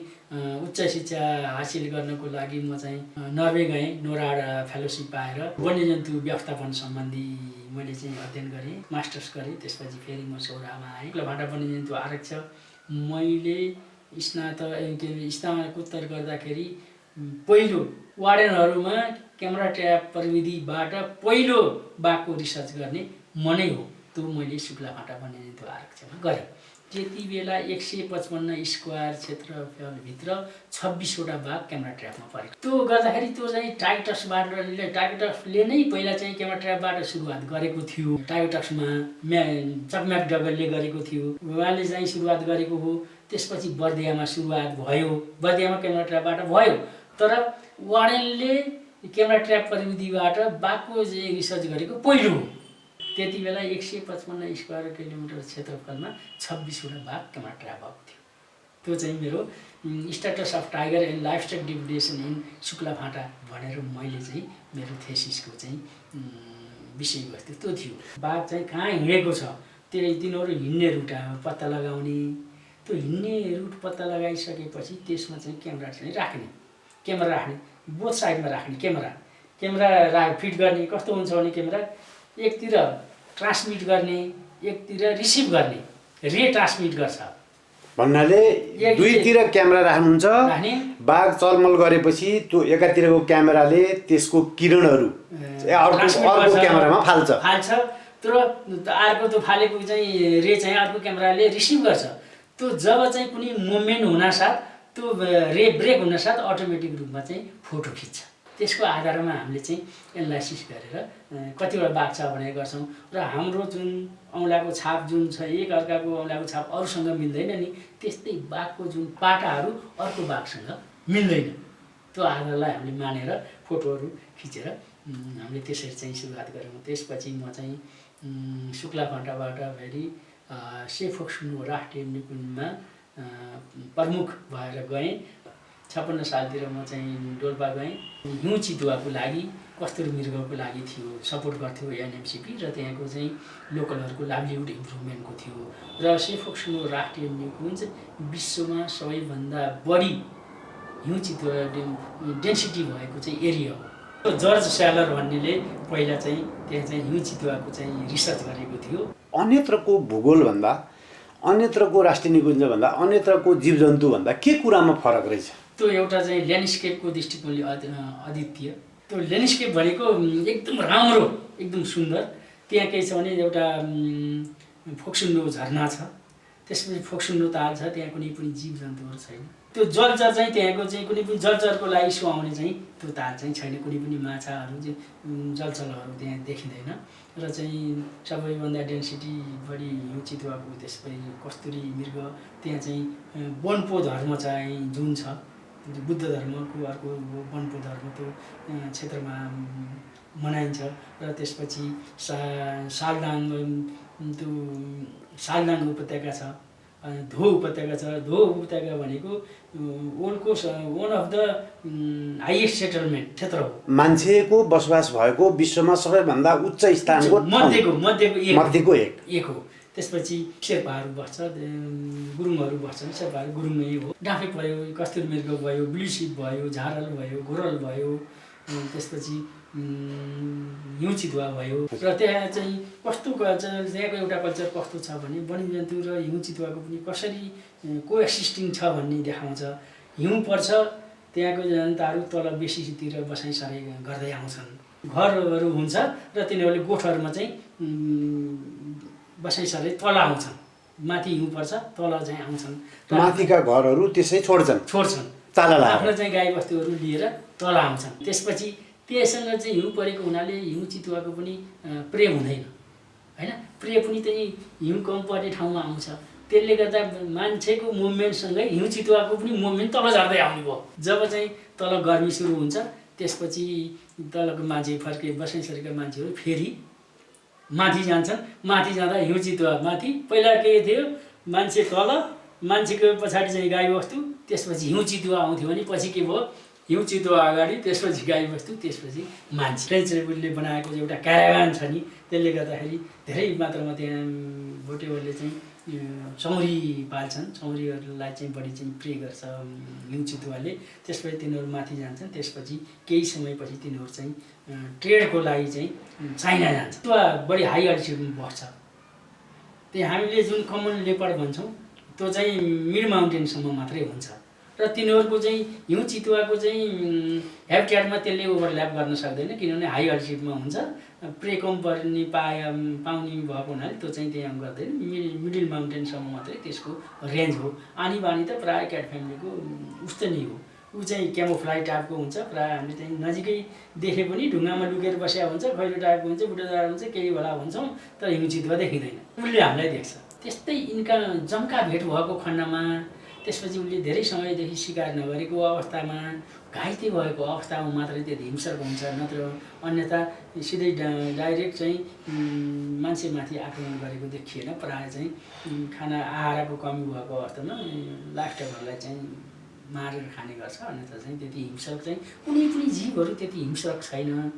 उच्च शिक्षा हासिल गर्नको लागि म चाहिँ नर्वे गएँ। नोराड फेलोसिप पाएर वन्यजन्तु व्यवस्थापन सम्बन्धी मैले चाहिँ अध्ययन गरेँ, मास्टर्स गरेँ। त्यसपछि फेरि म सौरामा आएँ। भाटा वन्यजन्तु आरक्षक मैले स्नातकोत्तर गर्दाखेरि पहिलो वार्डनहरूमा क्यामेरा ट्र्याप प्रविधिबाट पहिलो बाघको रिसर्च गर्ने म नै हो। त्यो मैले शुक्लाफाटा वन्यजन्तु आरक्षमा गरेँ। त्यति बेला 155 स्क्वायर क्षेत्रफलभित्र 26 वटा बाघ क्यामेरा ट्र्यापमा परेको। त्यो गर्दाखेरि त्यो चाहिँ टाइगरटक्सले नै पहिला चाहिँ क्यामेरा ट्र्यापबाट सुरुवात गरेको थियो। टाइगरटक्समा चकम्याक डगलले गरेको थियो, उहाँले चाहिँ सुरुवात गरेको हो। त्यसपछि बर्दियामा सुरुवात भयो, बर्दियामा क्यामेरा ट्र्यापबाट भयो। तर वार्डनले क्यामेरा ट्र्याप प्रविधिबाट बाघको चाहिँ रिसर्च गरेको पहिलो हो। त्यति बेला 155 स्क्वायर किलोमिटर क्षेत्रफलमा 26 वटा बाघ क्यामेरा ट्र्याप भएको थियो। त्यो चाहिँ मेरो status of tiger and livestock degradation in Shuklaphanta भनेर मैले चाहिँ मेरो थेसिसको चाहिँ विषयवस्तु त्यो थियो। बाघ चाहिँ कहाँ हिँडेको छ तिनीहरू हिँड्ने रुट पत्ता लगाउने। त्यो हिँड्ने रुट पत्ता लगाइसकेपछि त्यसमा चाहिँ क्यामेरा चाहिँ राख्ने, क्यामेरा राख्ने, बोथ साइडमा राख्ने क्यामेरा फिट गर्ने। कस्तो हुन्छ भने क्यामेरा एकतिर ट्रान्समिट गर्ने, एकतिर रिसिभ गर्ने, रे ट्रान्समिट गर्छ भन्नाले दुईतिर क्यामेरा राख्नुहुन्छ। बाघ चलमल गरेपछि त्यो एकातिरको क्यामेराले त्यसको किरणहरू अर्को क्यामेरामा फाल्छ। तर अर्को त्यो फालेको चाहिँ रे चाहिँ अर्को क्यामेराले रिसिभ गर्छ। त्यो जब चाहिँ कुनै मुभमेन्ट हुनासाथ त्यो रे ब्रेक हुनासाथ अटोमेटिक रूपमा चाहिँ फोटो खिच्छ। त्यसको आधारमा हामीले चाहिँ एनालाइसिस गरेर कतिवटा बाघ छ भनेर गर्छौँ। र हाम्रो जुन औँलाको छाप जुन छ, एक अर्काको औँलाको छाप अरूसँग मिल्दैन नि, त्यस्तै बाघको जुन पाटाहरू अर्को बाघसँग मिल्दैन। त्यो आधारलाई हामीले मानेर फोटोहरू खिचेर हामीले त्यसरी चाहिँ सुरुवात गऱ्यौँ। त्यसपछि म चाहिँ शुक्लाफाटाबाट फेरि सेफोक्सुनो राष्ट्रिय निकुञ्जमा प्रमुख भएर गएँ। 56 सालतिर म चाहिँ डोल्पा गएँ। हिउँ चितुवाको लागि, कस्तुरी मृगको लागि थियो, सपोर्ट गर्थ्यो एनएमसिपी र त्यहाँको चाहिँ लोकलहरूको लाइभलीहुड इम्प्रुभमेन्टको थियो। र सेफोक्सुनो राष्ट्रिय निकुञ्ज विश्वमा सबैभन्दा बढी हिउँ चितुवा डेन्सिटी भएको चाहिँ एरिया हो। जर्ज स्यालर भन्नेले पहिला चाहिँ त्यहाँ चाहिँ हिउँ चितुवाको चाहिँ रिसर्च गरेको थियो। अन्यत्रको भूगोलभन्दा, अन्यत्रको राष्ट्रिय निकुञ्जभन्दा, अन्यत्रको जीवजन्तुभन्दा के कुरामा फरक रहेछ? त्यो एउटा चाहिँ ल्यान्डस्केपको दृष्टिकोणले अद्वितीय। त्यो ल्यान्डस्केप भनेको एकदम राम्रो, एकदम सुन्दर। त्यहाँ के छ भने एउटा फोक्सुन्डो झरना छ, त्यसपछि फोक्सुन्डो ताल छ, त्यहाँ कुनै पनि जीवजन्तुहरू छैन। त्यो जलचर चाहिँ त्यहाँको चाहिँ कुनै पनि जलचरको लागि सुहाउने चाहिँ त्यो ताल चाहिँ छैन। कुनै पनि माछाहरू चाहिँ जलचरहरू त्यहाँ देखिँदैन। र चाहिँ सबैभन्दा डेन्सिटी बढी हिउँ चितुवाको, त्यसपछि कस्तुरी मृग, त्यहाँ चाहिँ वनपो धर्म चाहिँ जुन छ, बुद्ध धर्मको अर्को वनपो धर्म त्यो क्षेत्रमा मनाइन्छ। र त्यसपछि सालदाङ, त्यो सालदाङ उपत्यका छ, धो उपत्यका छ। धो उपत्यका भनेको one of the highest settlement क्षेत्र हो। मान्छेको बसोबास भएको विश्वमा सबैभन्दा उच्च स्थानको मध्येको एक हो। त्यसपछि शेर्पाहरू बस्छ, गुरुङहरू बस्छन्। शेर्पाहरू गुरुङै हो। डाँफे भयो, कस्तुर मृग भयो, ब्लुसिप भयो, झारल भयो, घोरल भयो, त्यसपछि हिउँ चितुवा भयो। र त्यहाँ चाहिँ कस्तो त्यहाँको एउटा कल्चर कस्तो छ भने वन्यजन्तु र हिउँ चितुवाको पनि कसरी कोएक्सिस्टिङ छ भन्ने देखाउँछ। हिउँ पर्छ, त्यहाँको जनताहरू तल बेसीतिर बसाइसराइ गर्दै आउँछन्। घरहरू हुन्छ र तिनीहरूले गोठहरूमा चाहिँ बसाइसराइ तल आउँछन्। माथि हिउँ पर्छ, तल चाहिँ आउँछन्। माथिका घरहरू त्यसै छोड्छन् ताला लगाएर। आफ्नो चाहिँ गाईबस्तुहरू लिएर तल आउँछन्। त्यसपछि त्यससँग चाहिँ हिउँ परेको हुनाले हिउँ चितुवाको पनि प्रे हुँदैन होइन। प्रे पनि चाहिँ हिउँ कम पर्ने ठाउँमा आउँछ। त्यसले गर्दा मान्छेको मुभमेन्टसँगै हिउँ चितुवाको पनि मुभमेन्ट तल झर्दै आउने भयो। जब चाहिँ तल गर्मी सुरु हुन्छ त्यसपछि तलको मान्छे फर्के बसाइसकेका मान्छेहरू फेरि माथि जान्छन्। माथि जाँदा हिउँ चितुवा माथि। पहिला के थियो, मान्छे तल, मान्छेको पछाडि चाहिँ गाईबस्तु, त्यसपछि हिउँ चितुवा आउँथ्यो भने पछि के भयो, हिउँ चितुवा अगाडि, त्यसपछि गाईबस्तु, त्यसपछि मान्छे। फ्रेन्चले बनाएको एउटा क्याराभान छ नि, त्यसले गर्दाखेरि धेरै मात्रामा त्यहाँ भोटेहरूले चाहिँ चौरी पाल्छन्। चौरीहरूलाई चाहिँ बढी चाहिँ प्रे गर्छ हिउँ चितुवाले। त्यसपछि तिनीहरू माथि जान्छन्। त्यसपछि केही समयपछि तिनीहरू चाहिँ ट्रेडको लागि चाहिँ चाइना जान्छ। चितुवा बढी हाई अल्टिट्युडमा बस्छ। त्यहाँ हामीले जुन कमन लेपर्ड भन्छौँ त्यो चाहिँ मिड माउन्टेनसम्म मात्रै हुन्छ। र तिनीहरूको चाहिँ हिउँ चितुवाको चाहिँ हेबिट्याटमा त्यसले ओभरल्याप गर्न सक्दैन, किनभने हाई अल्टिट्युडमा हुन्छ। प्रे कम पर्ने पाउने भएको हुनाले त्यो चाहिँ त्यहाँ गर्दैन। मिडल माउन्टेनसम्म मात्रै त्यसको रेन्ज हो। आनी बानी त प्रायः क्याट फ्यामिलीको उस्तै नै हो। ऊ चाहिँ क्यामोफ्लाइ टाइपको हुन्छ। प्रायः हामीले चाहिँ नजिकै देखे पनि ढुङ्गामा लुकेर बसेको हुन्छ, खैरो टाइपको हुन्छ, बुढादार हुन्छ, केही बेला भन्छौँ, तर हिउँ चितुवा देखिँदैन। उसले हामीलाई देख्छ। त्यस्तै यिनका जम्का भेट भएको खण्डमा त्यसपछि उसले धेरै समयदेखि शिकार नगरेको अवस्थामा, घाइते भएको अवस्थामा मात्रै त्यो हिंसक हुन्छ। नत्र अन्यथा सिधै डाइरेक्ट चाहिँ मान्छेमाथि आक्रमण गरेको देखिएन। प्रायः चाहिँ खाना आहारको कमी भएको अवस्थामा लाइफस्टाइलहरूलाई चाहिँ मारेर खाने गर्छ। अन्यथा चाहिँ त्यति हिंसक चाहिँ कुनै पनि जीवहरू त्यति हिंसक छैन।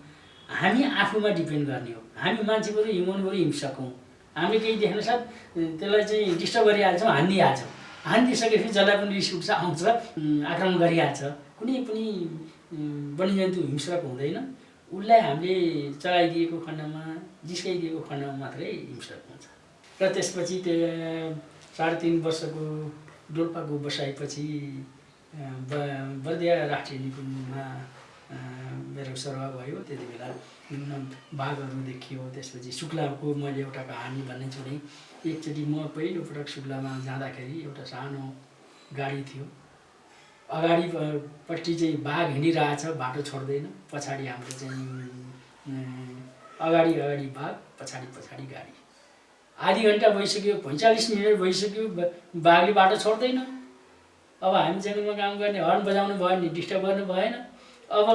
हामी आफूमा डिपेन्ड गर्ने हो। हामी मान्छेहरू ह्युमनहरू हिंसक हौँ। हामीले केही देख्न साथ त्यसलाई चाहिँ डिस्टर्ब गरिहाल्छौँ, हानिदिइहाल्छौँ। हानिदिइसकेपछि जसलाई पनि रिस उठ्छ, आउँछ, आक्रमण गरिहाल्छ। कुनै पनि वन्यजन्तु हिंसक हुँदैन। उसलाई हामीले चलाइदिएको खण्डमा, जिस्काइदिएको खण्डमा मात्रै हिंसक हुन्छ। र त्यसपछि त्यो 3.5 वर्षको डोल्पाको बसाइपछि बर्दिया राष्ट्रिय निकुञ्जमा मेरो सरुवा भयो। त्यति बेला बाघहरू देखियो। त्यसपछि शुक्लाको मैले एउटा कहानी भन्ने छु नि। एकचोटि म पहिलोपटक शुक्लामा जाँदाखेरि एउटा सानो गाडी थियो। अगाडिपट्टि चाहिँ बाघ हिँडिरहेछ, बाटो छोड्दैन। पछाडि हाम्रो चाहिँ अगाडि बाघ, पछाडि गाडी। आधी घन्टा भइसक्यो, 45 मिनट भइसक्यो, बाघले बाटो छोड्दैन। अब हामी जङ्गलमा काम गर्ने, हर्न बजाउनु भयो नि, डिस्टर्ब गर्नु भएन। अब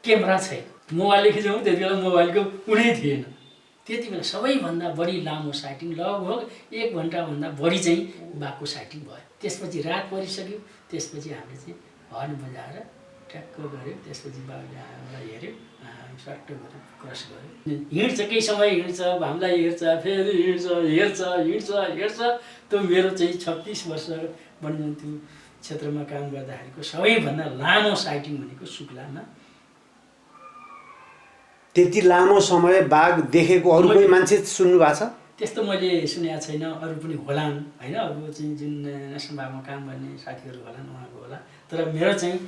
क्यामेरा छैन, मोबाइलले खिचौँ, त्यति बेला मोबाइलको कुनै थिएन। त्यति बेला सबैभन्दा बढी लामो साइटिङ लगभग 1 घन्टाभन्दा बढी चाहिँ बाघको साइटिङ भयो। त्यसपछि रात परिसक्यो। त्यसपछि हामीले चाहिँ हर्न बजाएर ट्याक्क गऱ्यो। त्यसपछि बाघले हामीलाई हेऱ्यो, सट्ट गरेर क्रस गऱ्यो। हिँड्छ, केही समय हिँड्छ, हामीलाई हेर्छ, फेरि हेर्छ। त्यो मेरो चाहिँ 36 वर्ष वन्यजन्तु क्षेत्रमा काम गर्दाखेरिको सबैभन्दा लामो साइटिङ भनेको शुक्लामा। त्यति लामो समय बाघ देखेको अरू कोही मान्छे सुन्नु भएको छ? त्यस्तो मैले सुनेको छैन। अरू पनि होलान् होइन, अरू चाहिँ जुन नेसनल पार्कमा काम गर्ने साथीहरू होलान्, उहाँको होला। तर मेरो चाहिँ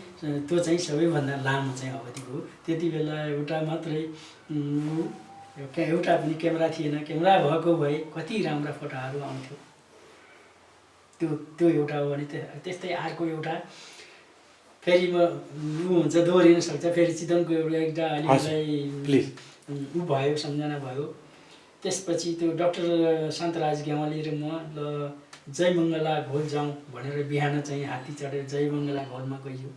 त्यो चाहिँ सबैभन्दा लामो चाहिँ अवधिको हो। त्यति बेला एउटा मात्रै एउटा पनि क्यामेरा थिएन। क्यामेरा भएको भए कति राम्रा फोटोहरू आउँथ्यो। त्यो एउटा हो भने त्यस्तै अर्को एउटा फेरि म हुन्छ, दोहोरिन सक्छ। फेरि चितवनको एउटा अलिकति ऊ भयो, सम्झना भयो। त्यसपछि त्यो डाक्टर शान्तराज गेवाली र म जयमङ्गला घोल जाउँ भनेर बिहान चाहिँ हात्ती चढेर जयमङ्गला घोलमा गइयो।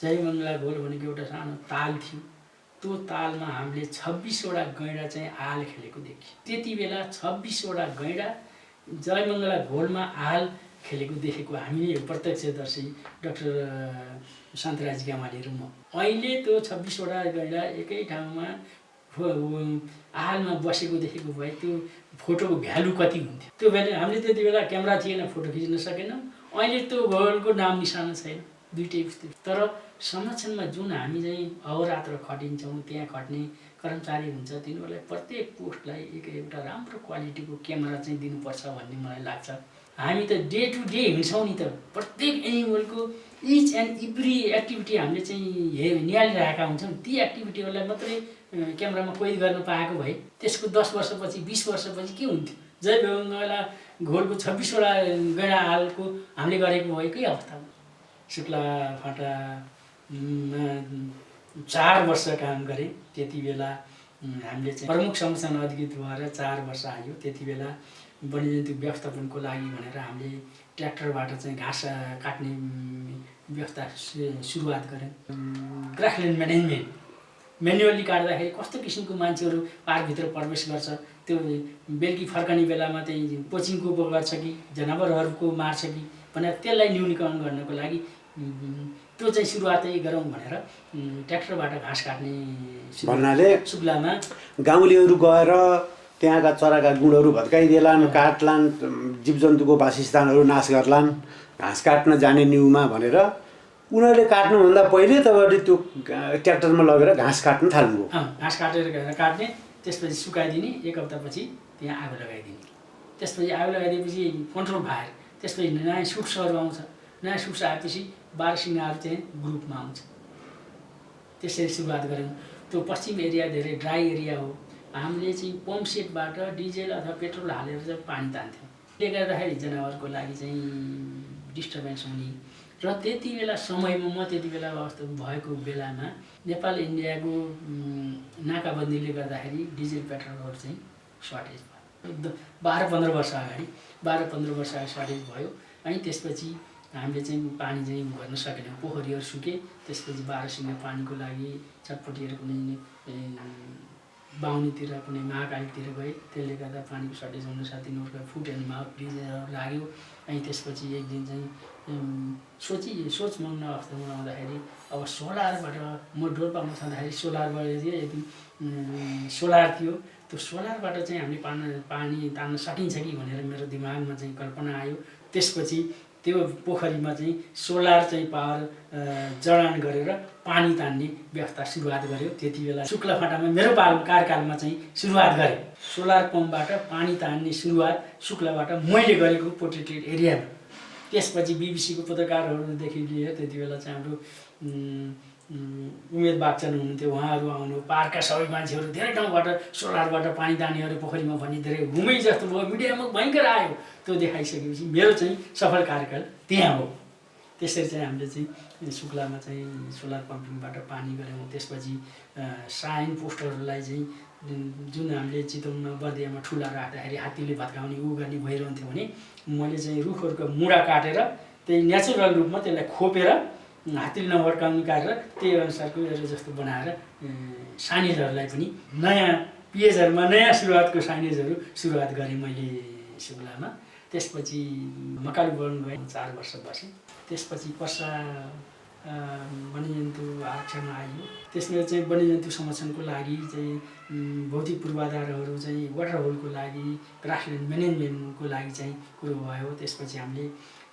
जयमङ्गला घोल भनेको एउटा सानो ताल थियो। त्यो तालमा हामीले 26वटा गैँडा चाहिँ आल खेलेको देख्यो। त्यति बेला 26वटा गैँडा जयमङ्गला घोलमा आल खेलेको देखेको हामी नै प्रत्यक्षदर्शी डाक्टर शान्तराज ग्यामाली र म। अहिले त्यो 26 वटा गैँडा एकै ठाउँमा आहालमा बसेको देखेको भए त्यो फोटोको भ्यालु कति हुन्थ्यो। त्यो बेला हामीले त्यति बेला क्यामेरा थिएन, फोटो खिच्न सकेनौँ। अहिले त्यो भगवानको नाम निशाना छैन, दुइटै उस्तै। तर संरक्षणमा जुन हामी चाहिँ अहोरात्र खटिन्छौँ, त्यहाँ खट्ने कर्मचारी हुन्छ, तिनीहरूलाई प्रत्येक पोस्टलाई एउटा राम्रो क्वालिटीको क्यामेरा चाहिँ दिनुपर्छ भन्ने मलाई लाग्छ। हामी त डे टु डे हिँड्छौँ नि त, प्रत्येक एनिमलको इच एन्ड एभ्री एक्टिभिटी हामीले चाहिँ निहालिरहेका हुन्छौँ। ती एक्टिभिटीहरूलाई मात्रै क्यामेरामा कैद गर्न पाएको भए त्यसको 10 वर्षपछि 20 वर्षपछि के हुन्थ्यो। जय बेङ्गला घोलको 26 वटा गैँडा हालको हामीले गरेको भए के अवस्था हुन्छ। शुक्ला फाटामा 4 वर्ष काम गरेँ। त्यति बेला हामीले चाहिँ प्रमुख संरक्षण अधिकृत भएर 4 वर्ष आयो। त्यति बेला वन्यजन्तु व्यवस्थापनको लागि भनेर हामीले ट्र्याक्टरबाट चाहिँ घाँस काट्ने व्यवस्था सुरुवात गऱ्यौँ। ग्रासल्यान्ड म्यानेजमेन्ट म्यानुअली काट्दाखेरि कस्तो किसिमको मान्छेहरू पार्कभित्र प्रवेश गर्छ, त्यो बेलुकी फर्कने बेलामा चाहिँ पोचिङको गर्छ कि जनावरहरूको मार्छ कि भनेर त्यसलाई न्यूनीकरण गर्नको लागि त्यो चाहिँ सुरुवातै गरौँ भनेर ट्र्याक्टरबाट घाँस काट्ने भन्नाले शुक्लामा गाउँलेहरू गएर त्यहाँका चराका गुणहरू भत्काइदेलान्, काट्लान्, जीवजन्तुको वासस्थानहरू नाश गर्लान्, घाँस काट्न जाने न्युमा भनेर उनीहरूले काट्नुभन्दा पहिले तपाईँले त्यो ट्र्याक्टरमा लगेर घाँस काट्न थाल्नुभयो। घाँस काटेर काट्ने, त्यसपछि सुकाइदिने, 1 हप्तापछि त्यहाँ आगो लगाइदिने। त्यसपछि आगो लगाइदिएपछि कन्ट्रोल फायर, त्यसपछि नयाँ सुट्सहरू आउँछ। नयाँ सुट्स आएपछि 12 सिङ्गाहरू चाहिँ ग्रुपमा आउँछ। त्यसरी सुरुवात गऱ्यौँ। त्यो पश्चिम एरिया धेरै ड्राई एरिया हो। हामीले चाहिँ पम्प सेटबाट डिजेल अथवा पेट्रोल हालेर चाहिँ पानी तान्थ्यौँ। त्यसले गर्दाखेरि जनावरको लागि चाहिँ डिस्टर्बेन्स हुने र त्यति बेला समयमा म त्यति बेला अवस्था भएको बेलामा नेपाल इन्डियाको नाकाबन्दीले गर्दाखेरि डिजेल पेट्रोलहरू चाहिँ सर्टेज भयो। 12-15 वर्ष अगाडि 12-15 वर्ष अगाडि सर्टेज भयो। अनि त्यसपछि हामीले चाहिँ पानी चाहिँ भर्न सकेनौँ। पोखरीहरू सुके। त्यसपछि 12 सिङ्गा पानीको लागि चटपटीहरू कुनै बाहुनीतिर कुनै महाकालीतिर गए। त्यसले गर्दा पानीको सर्टेज हुन साथ तिनीहरूको फुट एन्ड माउथ डिजिजहरू लाग्यो। अनि त्यसपछि एक दिन चाहिँ सोच मग्न अवस्थामा आउँदाखेरि अब सोलरबाट म डोल्पामा छँदाखेरि सोलरबाट चाहिँ एक दिन सोलर थियो। त्यो सोलरबाट चाहिँ हामीले पानी तान्न सकिन्छ कि भनेर मेरो दिमागमा चाहिँ कल्पना आयो। त्यसपछि त्यो पोखरीमा चाहिँ सोलर चाहिँ पावर जडान गरेर पानी तान्ने व्यवस्था सुरुवात गर्यो। त्यति बेला शुक्लाफाटामा मेरो कार्यकालमा चाहिँ सुरुवात गरेँ। सोलर पम्पबाट पानी तान्ने सुरुवात शुक्लाबाट मैले गरेको प्रोटेक्टेड एरियामा। त्यसपछि बिबिसीको पत्रकारहरूदेखि लिएर त्यति बेला चाहिँ हाम्रो उमेद बागचन हुनुहुन्थ्यो, उहाँहरू आउनु, पार्कका सबै मान्छेहरू धेरै ठाउँबाट सोलरबाट पानी तान्नेहरू पोखरीमा भन्ने धेरै घुमै जस्तो भयो। मिडियामा भयङ्कर आयो। त्यो देखाइसकेपछि मेरो चाहिँ सफल कार्यकाल त्यहाँ हो। त्यसरी चाहिँ हामीले चाहिँ शुक्लामा चाहिँ सोलर पम्पिङबाट पानी गऱ्यौँ। त्यसपछि साइन पोस्टहरूलाई चाहिँ जुन हामीले चितवनमा बर्दियामा ठुला राख्दाखेरि हात्तीले भत्काउने गर्ने भइरहन्थ्यो भने मैले चाहिँ रुखहरूको मुढा काटेर त्यही नेचुरल रूपमा त्यसलाई खोपेर हात्तीले नभड्काउने गरेर त्यही अनुसारको एउटा जस्तो बनाएर साइनेजहरूलाई पनि नयाँ पेजहरूमा नयाँ सुरुवातको साइनेजहरू सुरुवात गरेँ मैले शुक्लामा। त्यसपछि मकालु वन गएँ, 4 वर्ष बसेँ। त्यसपछि पर्सा वन्यजन्तु आरक्षणमा आइयो। त्यसमा चाहिँ वन्यजन्तु संरक्षणको लागि चाहिँ भौतिक पूर्वाधारहरू चाहिँ वाटर होलको लागि ग्रासल्यान्ड म्यानेजमेन्टको लागि चाहिँ कुरो भयो। त्यसपछि हामीले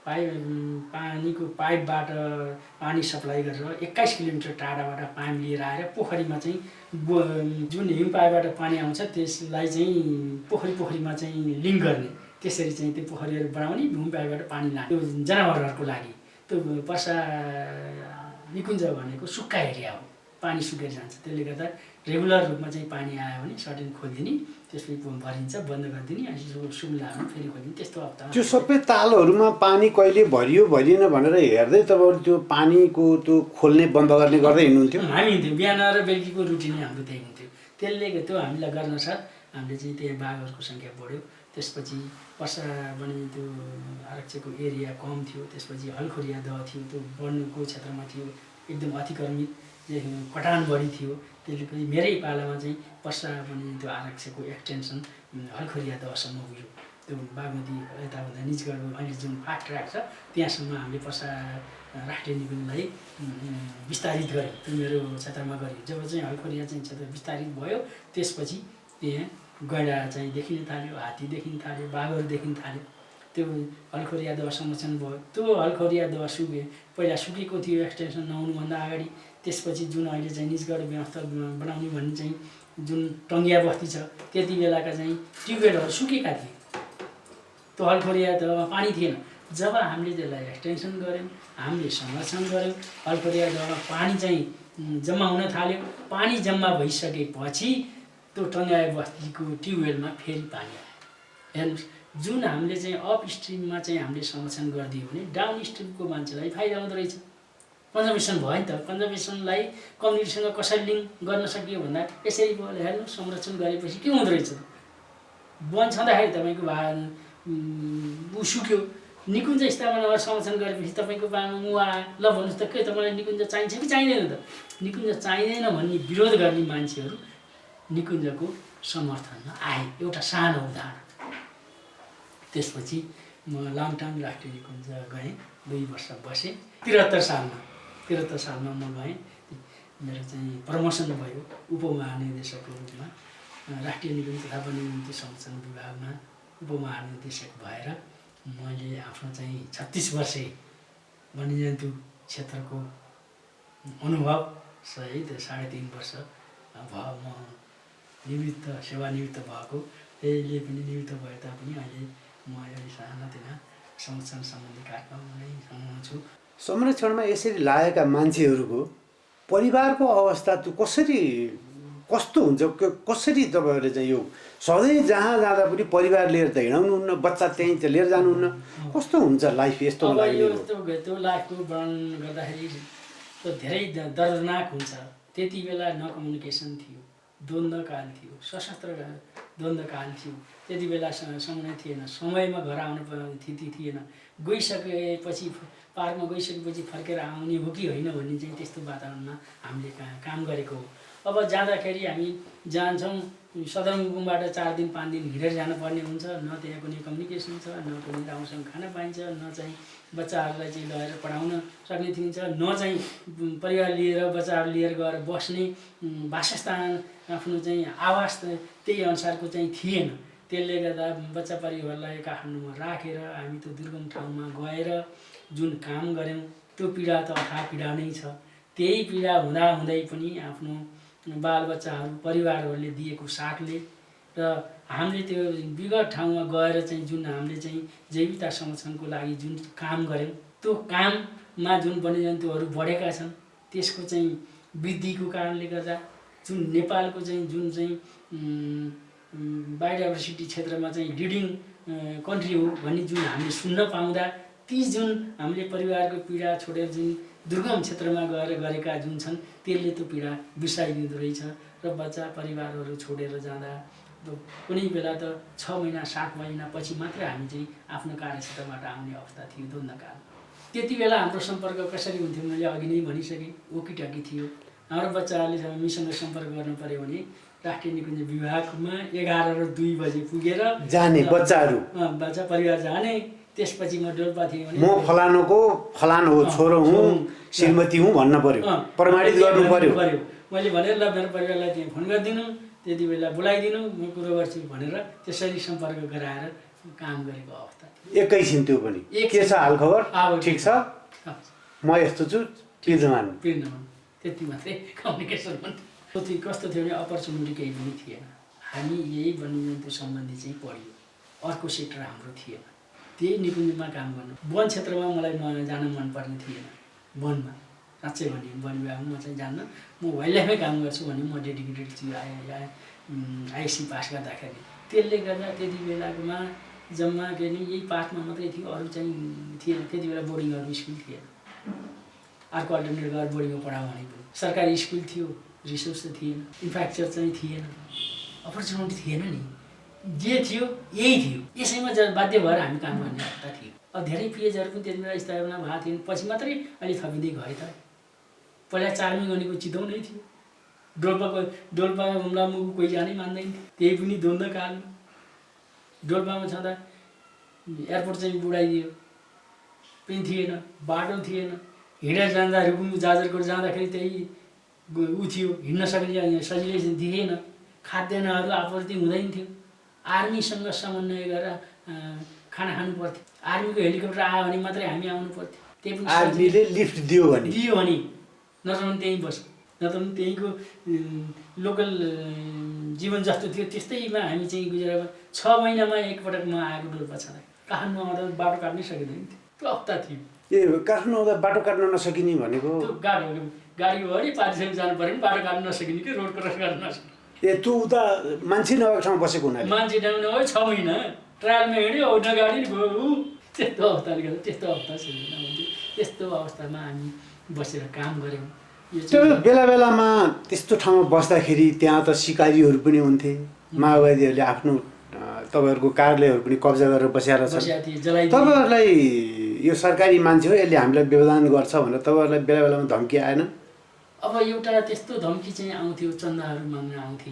पानीको पाइपबाट पानी सप्लाई गरेर 21 किलोमिटर टाढाबाट पानी लिएर आएर पोखरीमा चाहिँ जुन हिम पाइपबाट पानी आउँछ त्यसलाई चाहिँ पोखरीमा चाहिँ लिङ्क गर्ने, त्यसरी चाहिँ त्यो पोखरीहरू बनाउने, हिम पाइपबाट पानी लाने। त्यो जनावरहरूको लागि त्यो पर्सा निकुञ्ज भनेको सुक्खा एरिया हो, पानी सुकेर जान्छ। त्यसले गर्दा रेगुलर रूपमा चाहिँ पानी आयो भने सर्टेन खोलिदिने, त्यसपछि भरिन्छ, बन्द गरिदिने, अनि सुम्लाहरू फेरि खोलिदिने, त्यस्तो अवस्था। त्यो सबै तालहरूमा पानी कहिले भरियो भरिएन भनेर हेर्दै तपाईँहरू त्यो पानीको त्यो खोल्ने बन्द गर्ने गर्दै हिँड्नुहुन्थ्यो? हामी हिँड्थ्यौँ, बिहान र बेलुकीको रुटिनै हाम्रो त्यही हुन्थ्यो। त्यसले त्यो हामीलाई गर्न साथ हामीले चाहिँ त्यही बाघहरूको सङ्ख्या बढ्यो। त्यसपछि पर्सा वन्यजन्तु आरक्षको एरिया कम थियो। त्यसपछि हलखोरिया दह थियो, त्यो वनको क्षेत्रमा थियो, एकदम अतिक्रमित कटान बढी थियो। त्यसले पनि मेरै पालामा चाहिँ पर्सा वन्यजन्तु आरक्षको एक्सटेन्सन हलखोरिया दहसम्म पुग्यो। त्यो बागमती यताभन्दा निजगढको अहिले जुन फास्ट ट्र्याक छ त्यहाँसम्म हामीले राष्ट्रिय निकुञ्जलाई विस्तारित गर्यो। त्यो मेरो क्षेत्रमा गर्यो। जब चाहिँ हलखरिया चाहिँ क्षेत्र विस्तारित भयो त्यसपछि त्यहाँ गैँडा चाहिँ देखिन थाल्यो, हात्ती देखिन थाल्यो, बाघहरू देखिन थाल्यो। त्यो हलखरिया दह संरक्षण भयो। त्यो हलखरिया दह पहिला सुकेको थियो एक्सटेन्सन नहुनुभन्दा अगाडि। त्यसपछि जुन अहिले चाहिँ निजगढ व्यवस्था बनाउने भन्ने चाहिँ जुन टङ्गिया बस्ती छ त्यति बेलाका चाहिँ ट्युबवेलहरू सुकेका थिए। त्यो हलखरिया दहमा पानी थिएन। जब हामीले त्यसलाई एक्सटेन्सन गऱ्यौँ, हामीले संरक्षण गऱ्यौँ, हलखरिया दहमा पानी चाहिँ जम्मा हुन थाल्यो। पानी जम्मा भइसकेपछि त्यो टङ्गिया बस्तीको ट्युबवेलमा फेरि पानी आयो। हेर्नुहोस्, जुन हामीले चाहिँ अप स्ट्रिममा चाहिँ हामीले संरक्षण गरिदियो भने डाउन स्ट्रिमको मान्छेलाई फाइदा हुँदो रहेछ। कन्जर्भेसन भयो नि त। कन्जर्भेसनलाई कम्युनिटीसँग कसरी लिङ्क गर्न सकियो भन्दा यसरी भयो। हेर्नु, संरक्षण गरेपछि के हुँदो रहेछ त? वन छँदाखेरि तपाईँको सुक्यो, निकुञ्ज स्थापना गरेर संरक्षण गरेपछि तपाईँको मुवा ल भन्नुहोस् त, के तपाईँलाई निकुञ्ज चाहिन्छ कि चाहिँदैन त? निकुञ्ज चाहिँदैन भन्ने विरोध गर्ने मान्छेहरू निकुञ्जको समर्थनमा आए। एउटा सानो उदाहरण। त्यसपछि म लामटाङ राष्ट्रिय निकुञ्ज गएँ, 2 वर्ष बसेँ। 73 सालमा म गएँ। मेरो चाहिँ प्रमोसन भयो उपमहानिर्देशकको रूपमा। राष्ट्रिय निकुञ्ज तथा वन्यजन्तु संरक्षण विभागमा उपमहानिर्देशक भएर मैले आफ्नो चाहिँ 36 वर्षे वन्यजन्तु क्षेत्रको अनुभव सहित 3.5 वर्ष भयो म सेवानिवृत्त भएको। त्यसले पनि निवृत्त भए तापनि अहिले म अहिले सानातिना संरक्षण सम्बन्धी कार्यक्रममा नै छु। संरक्षणमा यसरी लागेका मान्छेहरूको परिवारको अवस्था त्यो कस्तो हुन्छ? कसरी तपाईँहरूले चाहिँ यो सधैँ जहाँ जाँदा पनि परिवार लिएर त हिँडाउनुहुन्न, बच्चा त्यहीँ त लिएर जानुहुन्न, कस्तो हुन्छ लाइफ यस्तो? त्यो लाइफको वर्णन गर्दाखेरि त धेरै दर्दनाक हुन्छ। त्यति बेला न कम्युनिकेसन थियो, द्वन्द्वकाल थियो, सशस्त्र द्वन्द्वकाल थियो। त्यति बेला समय थिएन, समयमा घर आउन स्थिति थिएन। गइसकेपछि पार्कमा गइसकेपछि फर्केर आउने हो कि होइन भन्ने चाहिँ त्यस्तो वातावरणमा हामीले काम गरेको हो। अब जाँदाखेरि हामी जान्छौँ, सदरमुकामबाट 4 दिन 5 दिन हिँडेर जानुपर्ने हुन्छ। न त्यहाँ कुनै कम्युनिकेसन छ, न कुनै राम्रोसँग खाना पाइन्छ, न चाहिँ बच्चाहरूलाई चाहिँ लगेर पढाउन सक्ने थिइन्छ, न चाहिँ परिवार लिएर बच्चाहरू लिएर गएर बस्ने वासस्थान, आफ्नो चाहिँ आवास त्यही अनुसारको चाहिँ थिएन। त्यसले गर्दा बच्चा परिवारलाई काठमाडौँमा राखेर हामी त्यो दुर्गम ठाउँमा गएर जुन काम गऱ्यौँ त्यो पीडा त अथाह पीडा नै छ। त्यही पीडा हुँदाहुँदै पनि आफ्नो बालबच्चाहरू परिवारहरूले दिएको साथले र हामीले त्यो विगत ठाउँमा गएर चाहिँ जुन हामीले चाहिँ जैविकता संरक्षणको लागि जुन काम गऱ्यौँ त्यो काममा जुन वन्यजन्तुहरू बढेका छन् त्यसको चाहिँ वृद्धिको कारणले गर्दा जुन नेपालको चाहिँ जुन चाहिँ बायोडाइभर्सिटी क्षेत्रमा चाहिँ लिडिङ कन्ट्री हो भन्ने जुन हामीले सुन्न पाउँदा ती जुन हामीले परिवारको पीडा छोडेर जुन दुर्गम क्षेत्रमा गएर गरेका जुन छन् त्यसले त्यो पीडा बिर्साइदिँदो रहेछ। र बच्चा परिवारहरू छोडेर जाँदा कुनै बेला त 6 महिना 7 महिना पछि मात्रै हामी चाहिँ आफ्नो कार्यक्षेत्रबाट आउने अवस्था थियो द्वन्द्वकाल। त्यति बेला हाम्रो सम्पर्क कसरी हुन्थ्यो मैले अघि नै भनिसकेँ, वकिटकी थियो। हाम्रो बच्चाहरूले हामीसँग सम्पर्क गर्नु पर्यो भने राष्ट्रिय निकुञ्ज विभागमा 11 र 2 बजे पुगेर जाने बच्चा परिवार जाने। त्यसपछि म डोल्पा थिएँ भने म फलानुको फलानु हो, छोरो हुँ, श्रीमती हुँ भन्न पर्यो, प्रमाणित गर्नु पर्यो। मैले भनेर ल मेरो परिवारलाई त्यहाँ फोन गरिदिनु, त्यति बेला बोलाइदिनु, म कुरो गर्छु भनेर त्यसरी सम्पर्क गराएर काम गरेको अवस्था थियो। एकैछिन त्यो पनि के छ हालखबर, ठिक छ, म यस्तो छु, पिर्नमान त्यति मात्रै कम्युनिकेसन भन्थ्यो। कस्तो थियो भने अपर्च्युनिटी केही पनि थिएन। हामी यही वन्यजन्तु सम्बन्धी चाहिँ पढ्यो, अर्को सेक्टर हाम्रो थिएन। त्यही निकुञ्जमा काम गर्नु। वन क्षेत्रमा मलाई जान मनपर्ने थिएन। वनमा साँच्चै भने वन विभागमा म चाहिँ जान्न, म वाइल्ड लाइफमै काम गर्छु भने म डेडिकेटेड छु आइएससी पास गर्दाखेरि। त्यसले गर्दा त्यति बेलामा जम्मा के नि यही पाठमा मात्रै थियो, अरू चाहिँ थिएन। त्यति बेला बोर्डिङहरू स्कुल थिएन। अर्को अल्टरनेट गरेर बोर्डिङमा पढाऊ भने पनि सरकारी स्कुल थियो, रिसोर्स त थिएन, इन्फ्रास्ट्रक्चर चाहिँ थिएन, अपर्च्युनिटी थिएन नि। जे थियो यही थियो। यसैमा बाध्य भएर हामी काम गर्ने अवस्था थियो। अब धेरै पिएचहरू पनि त्यति बेला स्थापना भएको थिएन, पछि मात्रै अहिले थपिँदै गए त। पहिला चार्मी गनेको चितौन नै थियो। डोल्पा हुम्ला मुगु कोही जानै मान्दैन थियो, त्यही पनि द्वन्द्वकालमा। डोल्पामा छँदा एयरपोर्ट चाहिँ बुढाइदियो, पनि थिएन, बाटो थिएन, हिँडेर जाँदा रुकुम जाजरकोट जाँदाखेरि त्यही ऊ थियो, हिँड्न सक्ने सजिलै दिएन, खाद्यान्नहरू आपूर्ति हुँदैन थियो। आर्मीसँग समन्वय गरेर खाना खानु पर्थ्यो। आर्मीको हेलिकप्टर आयो भने मात्रै हामी आउनु पर्थ्यो। त्यही पनि आर्मीले लिफ्ट दियो भने नत्र भने त्यहीँ बस, नत्र भने त्यहीँको लोकल जीवन जस्तो थियो त्यस्तैमा हामी चाहिँ गुजेर 6 महिनामा एकपटक म आएको डोल्पा छँदा। काठमाडौँ आउँदा बाटो काट्नै सकिँदैन थियो, त्यो अवस्था थियो। ए काठमाडौँ आउँदा बाटो काट्न नसकिने भनेको त्यो गाडी हो भने पारिसकेर जानु पऱ्यो भने बाटो काट्न नसकिने कि रोड क्रस गर्न नसकिने। ए त्यो उता मान्छे नभएको ठाउँमा बसेको हुनाले मान्छे ठाउँमा हो 6 महिना ट्रायलमा हिँड्यो, औ गाडी गयो ऊ, त्यस्तो अवस्थाले गर्दा त्यस्तो अवस्था सिर्जना हुन्थ्यो। त्यस्तो अवस्थामा हामी बसेर काम गऱ्यौँ। त्यो बेला बेलामा त्यस्तो ठाउँमा बस्दाखेरि त्यहाँ त सिकारीहरू पनि हुन्थे, माओवादीहरूले आफ्नो तपाईँहरूको कार्यालयहरू पनि कब्जा गरेर बसेर छ। तपाईँहरूलाई यो सरकारी मान्छे हो, यसले हामीलाई व्यवधान गर्छ भनेर तपाईँहरूलाई बेला बेलामा धम्की आएन? अब एउटा त्यस्तो धम्की चाहिँ आउँथ्यो, चन्दाहरू माग्न आउँथे।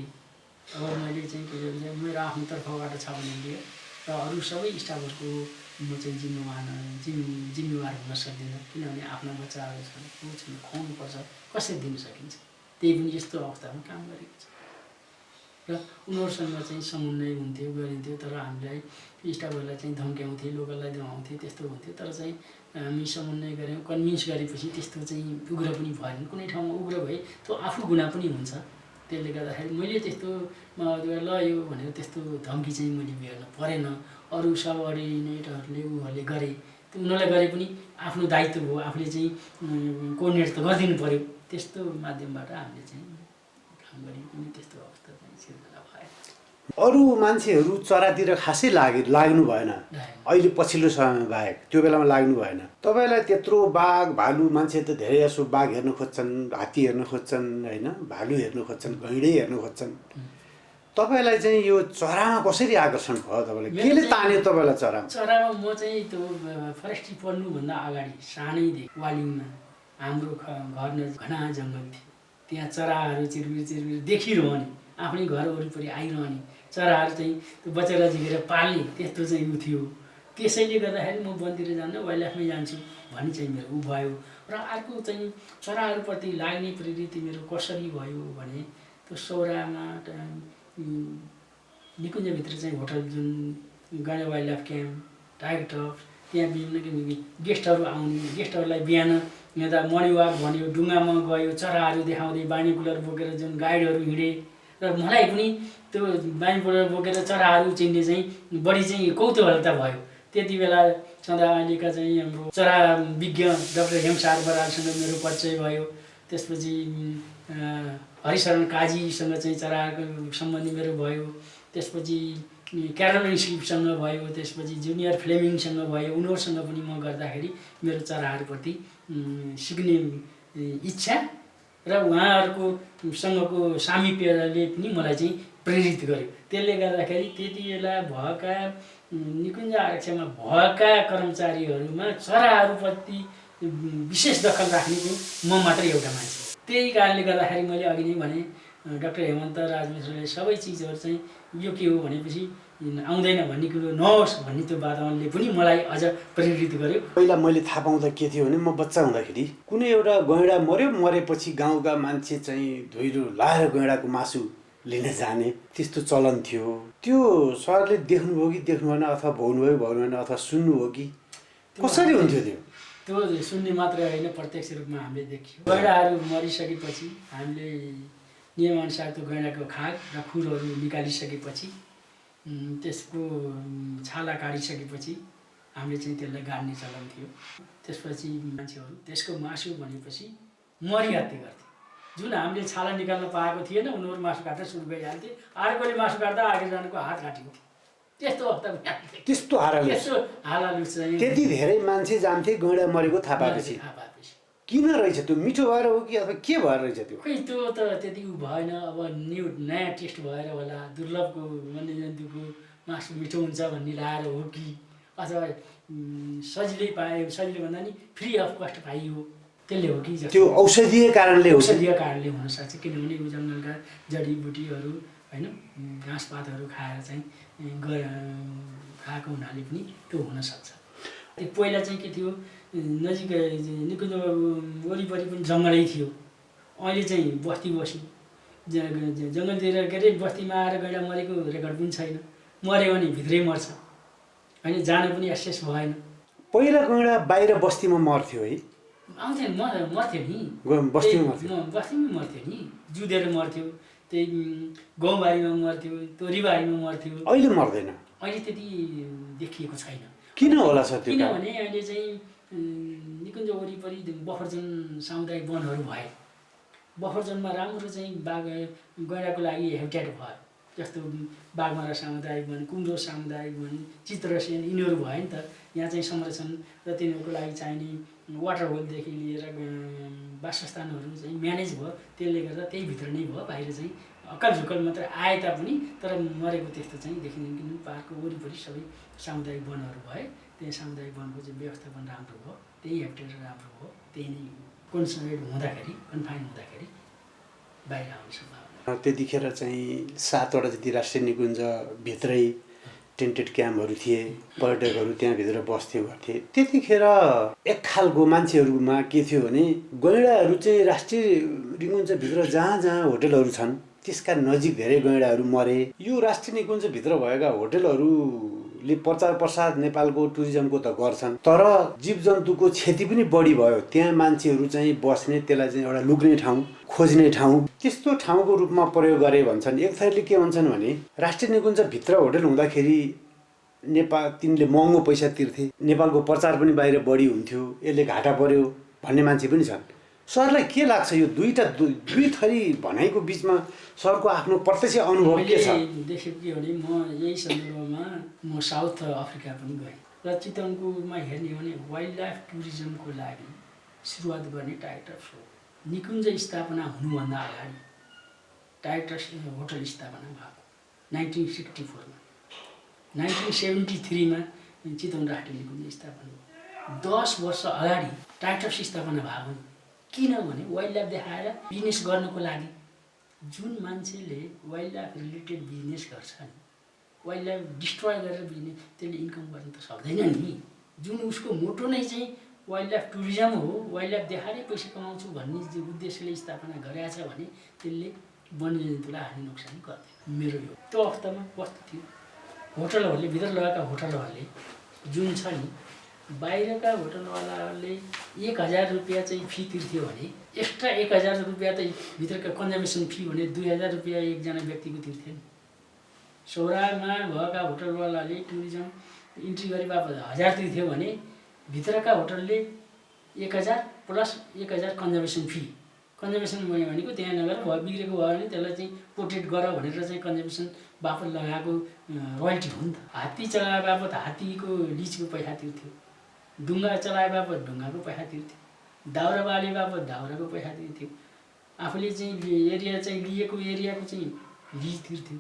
अब मैले चाहिँ के भन्छ मेरो आफ्नो तर्फबाट छ भने लिएँ र अरू सबै स्टाफहरूको म चाहिँ जिम्मेवार हुन सक्दिनँ, किनभने आफ्ना बच्चाहरू छन्, को छन्, खुवाउनुपर्छ, कसरी दिन सकिन्छ। त्यही पनि यस्तो अवस्थामा काम गरेको छ र उनीहरूसँग चाहिँ समन्वय हुन्थ्यो, गरिन्थ्यो। तर हामीलाई स्टाफहरूलाई चाहिँ धम्क्याउँथे, लोकललाई धमाउँथे, त्यस्तो हुन्थ्यो। तर चाहिँ हामी समन्वय गऱ्यौँ, कन्भिन्स गरेपछि त्यस्तो चाहिँ उग्र पनि भएन। कुनै ठाउँमा उग्र भए त्यो आफू गुना पनि हुन्छ। त्यसले गर्दाखेरि मैले त्यस्तो ल यो भनेर त्यस्तो धम्की चाहिँ मैले बेर्न परेन। अरू सबअर्डिनेटहरूले उनीहरूले गरे, उनीहरूलाई गरे पनि आफ्नो दायित्व हो, आफूले चाहिँ कोअर्डिनेट त गरिदिनु पऱ्यो। त्यस्तो माध्यमबाट हामीले चाहिँ काम गऱ्यौँ पनि। त्यस्तो अवस्था चाहिँ सिर्जना भयो। अरू मान्छेहरू चरातिर खासै लाग्नु भएन अहिले पछिल्लो समयमा बाहेक, त्यो बेलामा लाग्नु भएन। तपाईँलाई त्यत्रो बाघ भालु, मान्छे त धेरै जसो बाघ हेर्न खोज्छन्, हात्ती हेर्न खोज्छन्, होइन, भालु हेर्न खोज्छन्, गैँडै हेर्न खोज्छन्। तपाईँलाई चाहिँ यो चरामा कसरी आकर्षण भयो? तपाईँलाई केले तान्यो तपाईँलाई चरामा? चरामा म चाहिँ त्यो फरेस्ट्री पढ्नुभन्दा अगाडि सानैदेखि वालिङमा हाम्रो घर घना जङ्गल थियो। त्यहाँ चराहरू चिरबिर चिरबिर देखिरहने, आफ्नै घर वरिपरि आइरहने चराहरू चाहिँ त्यो बचेर झिकेर पाल्ने त्यस्तो चाहिँ उ थियो। त्यसैले गर्दाखेरि म वनतिर जान्न, वाइल्ड लाइफमै जान्छु भन्ने चाहिँ मेरो उ भयो। र अर्को चाहिँ चराहरूप्रति लाग्ने प्रवृत्ति मेरो कसरी भयो भने त्यो सौरामा निकुञ्जभित्र चाहिँ होटल जुन गैँडा wild life camp, tiger top, त्यहाँ विभिन्न गेस्टहरू आउने, गेस्टहरूलाई बिहान हिँड्दा मर्निङ वाक भन्यो, डुङ्गामा गयो, चराहरू देखाउँदै बाइनोकुलर बोकेर जुन गाइडहरू हिँडे। र मलाई पनि त्यो बाइनोकुलर बोकेर चराहरू चिन्ने चाहिँ बढी चाहिँ कौतूहलता भयो। त्यति बेला सदा अहिलेका चाहिँ हाम्रो चरा विज्ञ डाक्टर हेमसार बरालसँग मेरो परिचय भयो। त्यसपछि हरिशरण काजीसँग चाहिँ चराको सम्बन्धी मेरो भयो। त्यसपछि क्यारोलिन स्लिपसँग भयो। त्यसपछि जुनियर फ्लेमिङसँग भयो। उनीहरूसँग पनि म गर्दाखेरि मेरो चराहरूप्रति सिक्ने इच्छा र उहाँहरूको सँगको सामिप्यले पनि मलाई चाहिँ प्रेरित गर्यो। त्यसले गर्दाखेरि त्यति बेला भएका निकुञ्ज आरक्षमा भएका कर्मचारीहरूमा चराहरूप्रति विशेष दखल राख्ने चाहिँ म मात्रै एउटा मान्छे। त्यही कारणले गर्दाखेरि मैले अघि नै भने डाक्टर हेमन्त राजमिश्रले सबै चिजहरू चाहिँ यो के हो भनेपछि आउँदैन भन्ने कुरो नहोस् भन्ने त्यो वातावरणले पनि मलाई अझ प्रेरित गर्यो। पहिला मैले थाहा पाउँदा के थियो भने म बच्चा हुँदाखेरि कुनै एउटा गैँडा मऱ्यो, मरेपछि गाउँका मान्छे चाहिँ धोइरो लाएर गैँडाको मासु लिन जाने त्यस्तो चलन थियो। त्यो सरले देख्नुभयो कि देख्नु भएन, अथवा भोग्नुभयो भएन, अथवा सुन्नुभयो कि कसरी हुन्थ्यो त्यो? त्यो सुन्ने मात्रै होइन, प्रत्यक्ष रूपमा हामीले देख्यौँ। गैँडाहरू मरिसकेपछि हामीले नियमअनुसार त्यो गैँडाको खाग र खुरहरू निकालिसकेपछि त्यसको छाला काटिसकेपछि हामीले चाहिँ त्यसलाई गाड्ने चलन थियो। त्यसपछि मान्छेहरू त्यसको मासु भनेपछि मरिहत्या गर्थे। जुन हामीले छाला निकाल्न पाएको थिएन उनीहरू मासु काट्न सुरु गरिहाल्थे। अर्कोले मासु काट्दा अगाडिजनाको हात काटिएको थियो। त्यस्तो अवस्था त्यस्तो हालालु चाहिँ त्यति धेरै मान्छे जान्थे गैँडा मरेको थाहा पाएपछि। किन रहेछ त्यो? मिठो भएर हो कि अथवा के भएर रहेछ त्यो? खै त्यो त त्यति भएन। अब नयाँ टेस्ट भएर होला, दुर्लभको वन्यजन्तुको मासु मिठो हुन्छ भन्ने लाएर हो कि अथवा सजिलै पायो, सजिलै भन्दा नि फ्री अफ कस्ट पाइयो। त्यसले हो कि त्यो औषधीय कारणले हो औषधीय कारणले हुनसक्छ किनभने यो जङ्गलका जडीबुटीहरू होइन घाँसपातहरू खाएर चाहिँ खाएको हुनाले पनि त्यो हुनसक्छ। त्यो पहिला चाहिँ के थियो नजिक निकुञ्ज वरिपरि पनि जङ्गलै थियो, अहिले चाहिँ बस्ती जङ्गलतिर के अरे बस्तीमा आएर गैँडा मरेको रेकर्ड पनि छैन, मऱ्यो भने भित्रै मर्छ होइन, जान पनि एक्सेस भएन। पहिला गैँडा बाहिर बस्तीमा मर्थ्यो है, आउँथ्यो मर्थ्यो नि बस्तीमै मर्थ्यो नि, जुधेर मर्थ्यो, त्यही गाउँबारीमा मर्थ्यो, तोरीबारीमा मर्थ्यो। अहिले मर्दैन, अहिले त्यति देखिएको छैन। किन होला सर? किनभने अहिले चाहिँ निकुञ्ज वरिपरि बफरजन सामुदायिक वनहरू भए, बफरजनमा राम्रो चाहिँ बाघ गैँडाको लागि हेबिटेट भयो, जस्तो बाघमारा सामुदायिक वन, कुम्दो सामुदायिक वन, चित्रसेन यिनीहरू भयो नि त। यहाँ चाहिँ संरक्षण र तिनीहरूको लागि चाहिने वाटर होलदेखि लिएर वासस्थानहरू चाहिँ म्यानेज भयो, त्यसले गर्दा त्यही भित्र नै भयो, बाहिर चाहिँ अक्कल झुक्कल मात्र आए तापनि तर मरेको त्यस्तो चाहिँ देखिँदैन। किनभने पार्कको वरिपरि सबै सामुदायिक वनहरू भए, त्यही सामुदायिक वनको चाहिँ व्यवस्थापन राम्रो भयो, त्यही हेबिटेट राम्रो भयो, त्यही नै कन्सन्ट्रेट हुँदाखेरि कन्फाइन हुँदाखेरि बाहिर आउने सम्भावना। त्यतिखेर चाहिँ 7वटा जति राष्ट्रिय निकुञ्जभित्रै टेन्टेड क्याम्पहरू थिए, पर्यटकहरू त्यहाँभित्र बस्थ्यो गर्थे। त्यतिखेर एक खालको मान्छेहरूमा के थियो भने गैँडाहरू चाहिँ राष्ट्रिय निकुञ्जभित्र जहाँ जहाँ होटलहरू छन् त्यसका नजिक धेरै गैँडाहरू मरे। यो राष्ट्रिय निकुञ्जभित्र भएका होटलहरूले प्रचार प्रसार नेपालको टुरिज्मको त गर्छन्, तर जीवजन्तुको क्षति पनि बढी भयो। त्यहाँ मान्छेहरू चाहिँ बस्ने, त्यसलाई चाहिँ एउटा लुक्ने ठाउँ, खोज्ने ठाउँ, त्यस्तो ठाउँको रूपमा प्रयोग गरे भन्छन्। एक थरीले के भन्छन् भने राष्ट्रिय निकुञ्जभित्र होटल हुँदाखेरि नेपाल तिमीले महँगो पैसा तिर्थे, नेपालको प्रचार पनि बाहिर बढी हुन्थ्यो, यसले घाटा पर्यो भन्ने मान्छे पनि छन्। सरलाई के लाग्छ यो दुई थरी भनाइको बिचमा सरको आफ्नो प्रत्यक्ष अनुभव के छ? देखेको के भने म यही सन्दर्भमा म साउथ अफ्रिका पनि गएँ र चितवनकोमा हेर्ने हो भने वाइल्ड लाइफ टुरिज्मको लागि सुरुवात गर्ने टाइगर ट्रस्ट हो। निकुञ्ज स्थापना हुनुभन्दा अगाडि टाइगर ट्रस्ट होटल स्थापना भएको 1964मा, 1973मा चितवन राष्ट्रिय निकुञ्ज स्थापना भयो। 10 वर्ष अगाडि टाइगर ट्रस्ट स्थापना भएको। किनभने वाइल्ड लाइफ देखाएर बिजनेस गर्नको लागि जुन मान्छेले वाइल्ड लाइफ रिलेटेड बिजनेस गर्छ नि, वाइल्ड लाइफ डिस्ट्रोय गरेर बिजनेस त्यसले इन्कम गर्न त सक्दैन नि। जुन उसको मोटो नै चाहिँ वाइल्ड लाइफ टुरिज्म हो, वाइल्ड लाइफ देखाएरै पैसा कमाउँछु भन्ने उद्देश्यले स्थापना गरेको छ भने त्यसले वन्यजन्तुलाई हानि नोक्सानी गर्दैन। मेरो यो त्यो अवस्थामा कस्तो थियो, होटलहरूले भित्र लगाएका होटलहरूले जुन छ नि, बाहिरका होटलवालाहरूले 1000 रुपियाँ चाहिँ फी तिर्थ्यो भने एक्स्ट्रा 1000 रुपियाँ त भित्रका कन्जम्सन फी भने 2000 रुपियाँ एकजना व्यक्तिको तिर्थ्यो नि। सौरामा भएका होटलवालाले टुरिज्म इन्ट्री गरे बापत 1000 तिर्थ्यो भने भित्रका होटलले 1000 प्लस 1000 कन्जम्सन फी। कन्जम्सन भनेको त्यहाँ नगएर भयो बिग्रेको भयो भने त्यसलाई चाहिँ प्रोटेक्ट गर भनेर चाहिँ कन्जम्सन बापत लगाएको रोयल्टी हो नि त। हात्ती चलाए बापत हात्तीको लिजको पैसा तिर्थ्यो, ढुङ्गा चलाए बापत ढुङ्गाको पैसा तिर्थ्यो, दाउरा बाले बापत दाउराको पैसा तिर्थ्यो, आफूले चाहिँ एरिया चाहिँ लिएको एरियाको चाहिँ लिज तिर्थ्यो।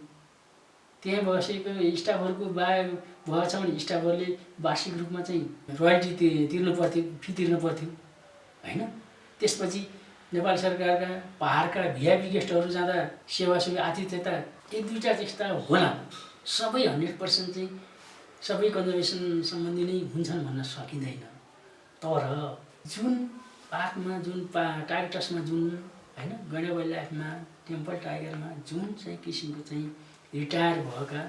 त्यहाँ बसेको स्टाफहरूको भएछ भने स्टाफहरूले वार्षिक रूपमा चाहिँ रोयल्टी तिर्नु पर्थ्यो, फी तिर्नु पर्थ्यो होइन। त्यसपछि नेपाल सरकारका पहाडका भिआइपी गेस्टहरू जाँदा सेवा सुविधा आतिथ्यता 1-2टा त्यस्ता होला, सबै 100% चाहिँ सबै कन्जर्भेसन सम्बन्धी नै हुन्छन् भन्न सकिँदैन। तर जुन पार्कमा जुन टाइगर ट्रस्टमा जुन होइन गैँडा वाइल्ड लाइफमा टेम्पल टाइगरमा जुन चाहिँ किसिमको चाहिँ रिटायर भएका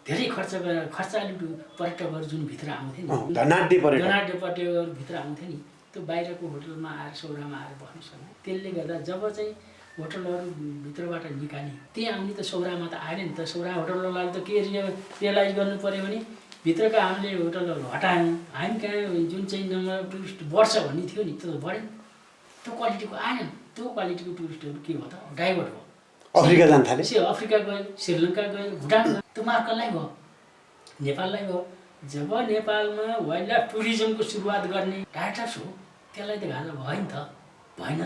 धेरै खर्चालु पर्यटकहरू जुन भित्र आउँथे नि, धनाढ्य पर्यटकहरू भित्र आउँथे नि, त्यो बाहिरको होटलमा आएर सौरामा आएर बस्नु सक्ने। त्यसले गर्दा जब चाहिँ होटलहरू भित्रबाट निकाले त्यहाँ आउने त सौरामा त आएन नि त। सौरा होटलवालाले त के रियलाइज गर्नु पऱ्यो भने भित्रका हामीले होटलहरू हटायौँ, हामी कहाँ जुन चाहिँ नम्बर टुरिस्ट बढ्छ भन्ने थियो नि त्यो त बढेन, त्यो क्वालिटीको आएन। त्यो क्वालिटीको टुरिस्टहरू के भयो त डाइभर्ट भयो, अफ्रिका जान थाले, अफ्रिका गयो, श्रीलङ्का गयो, भुटान गयो, त्यो मार्कलाई भयो, नेपाललाई भयो। जब नेपालमा वाइल्ड लाइफ टुरिज्मको सुरुवात गर्ने टाइगर ट्रस्ट हो त्यसलाई त घाटा भयो नि त, भएन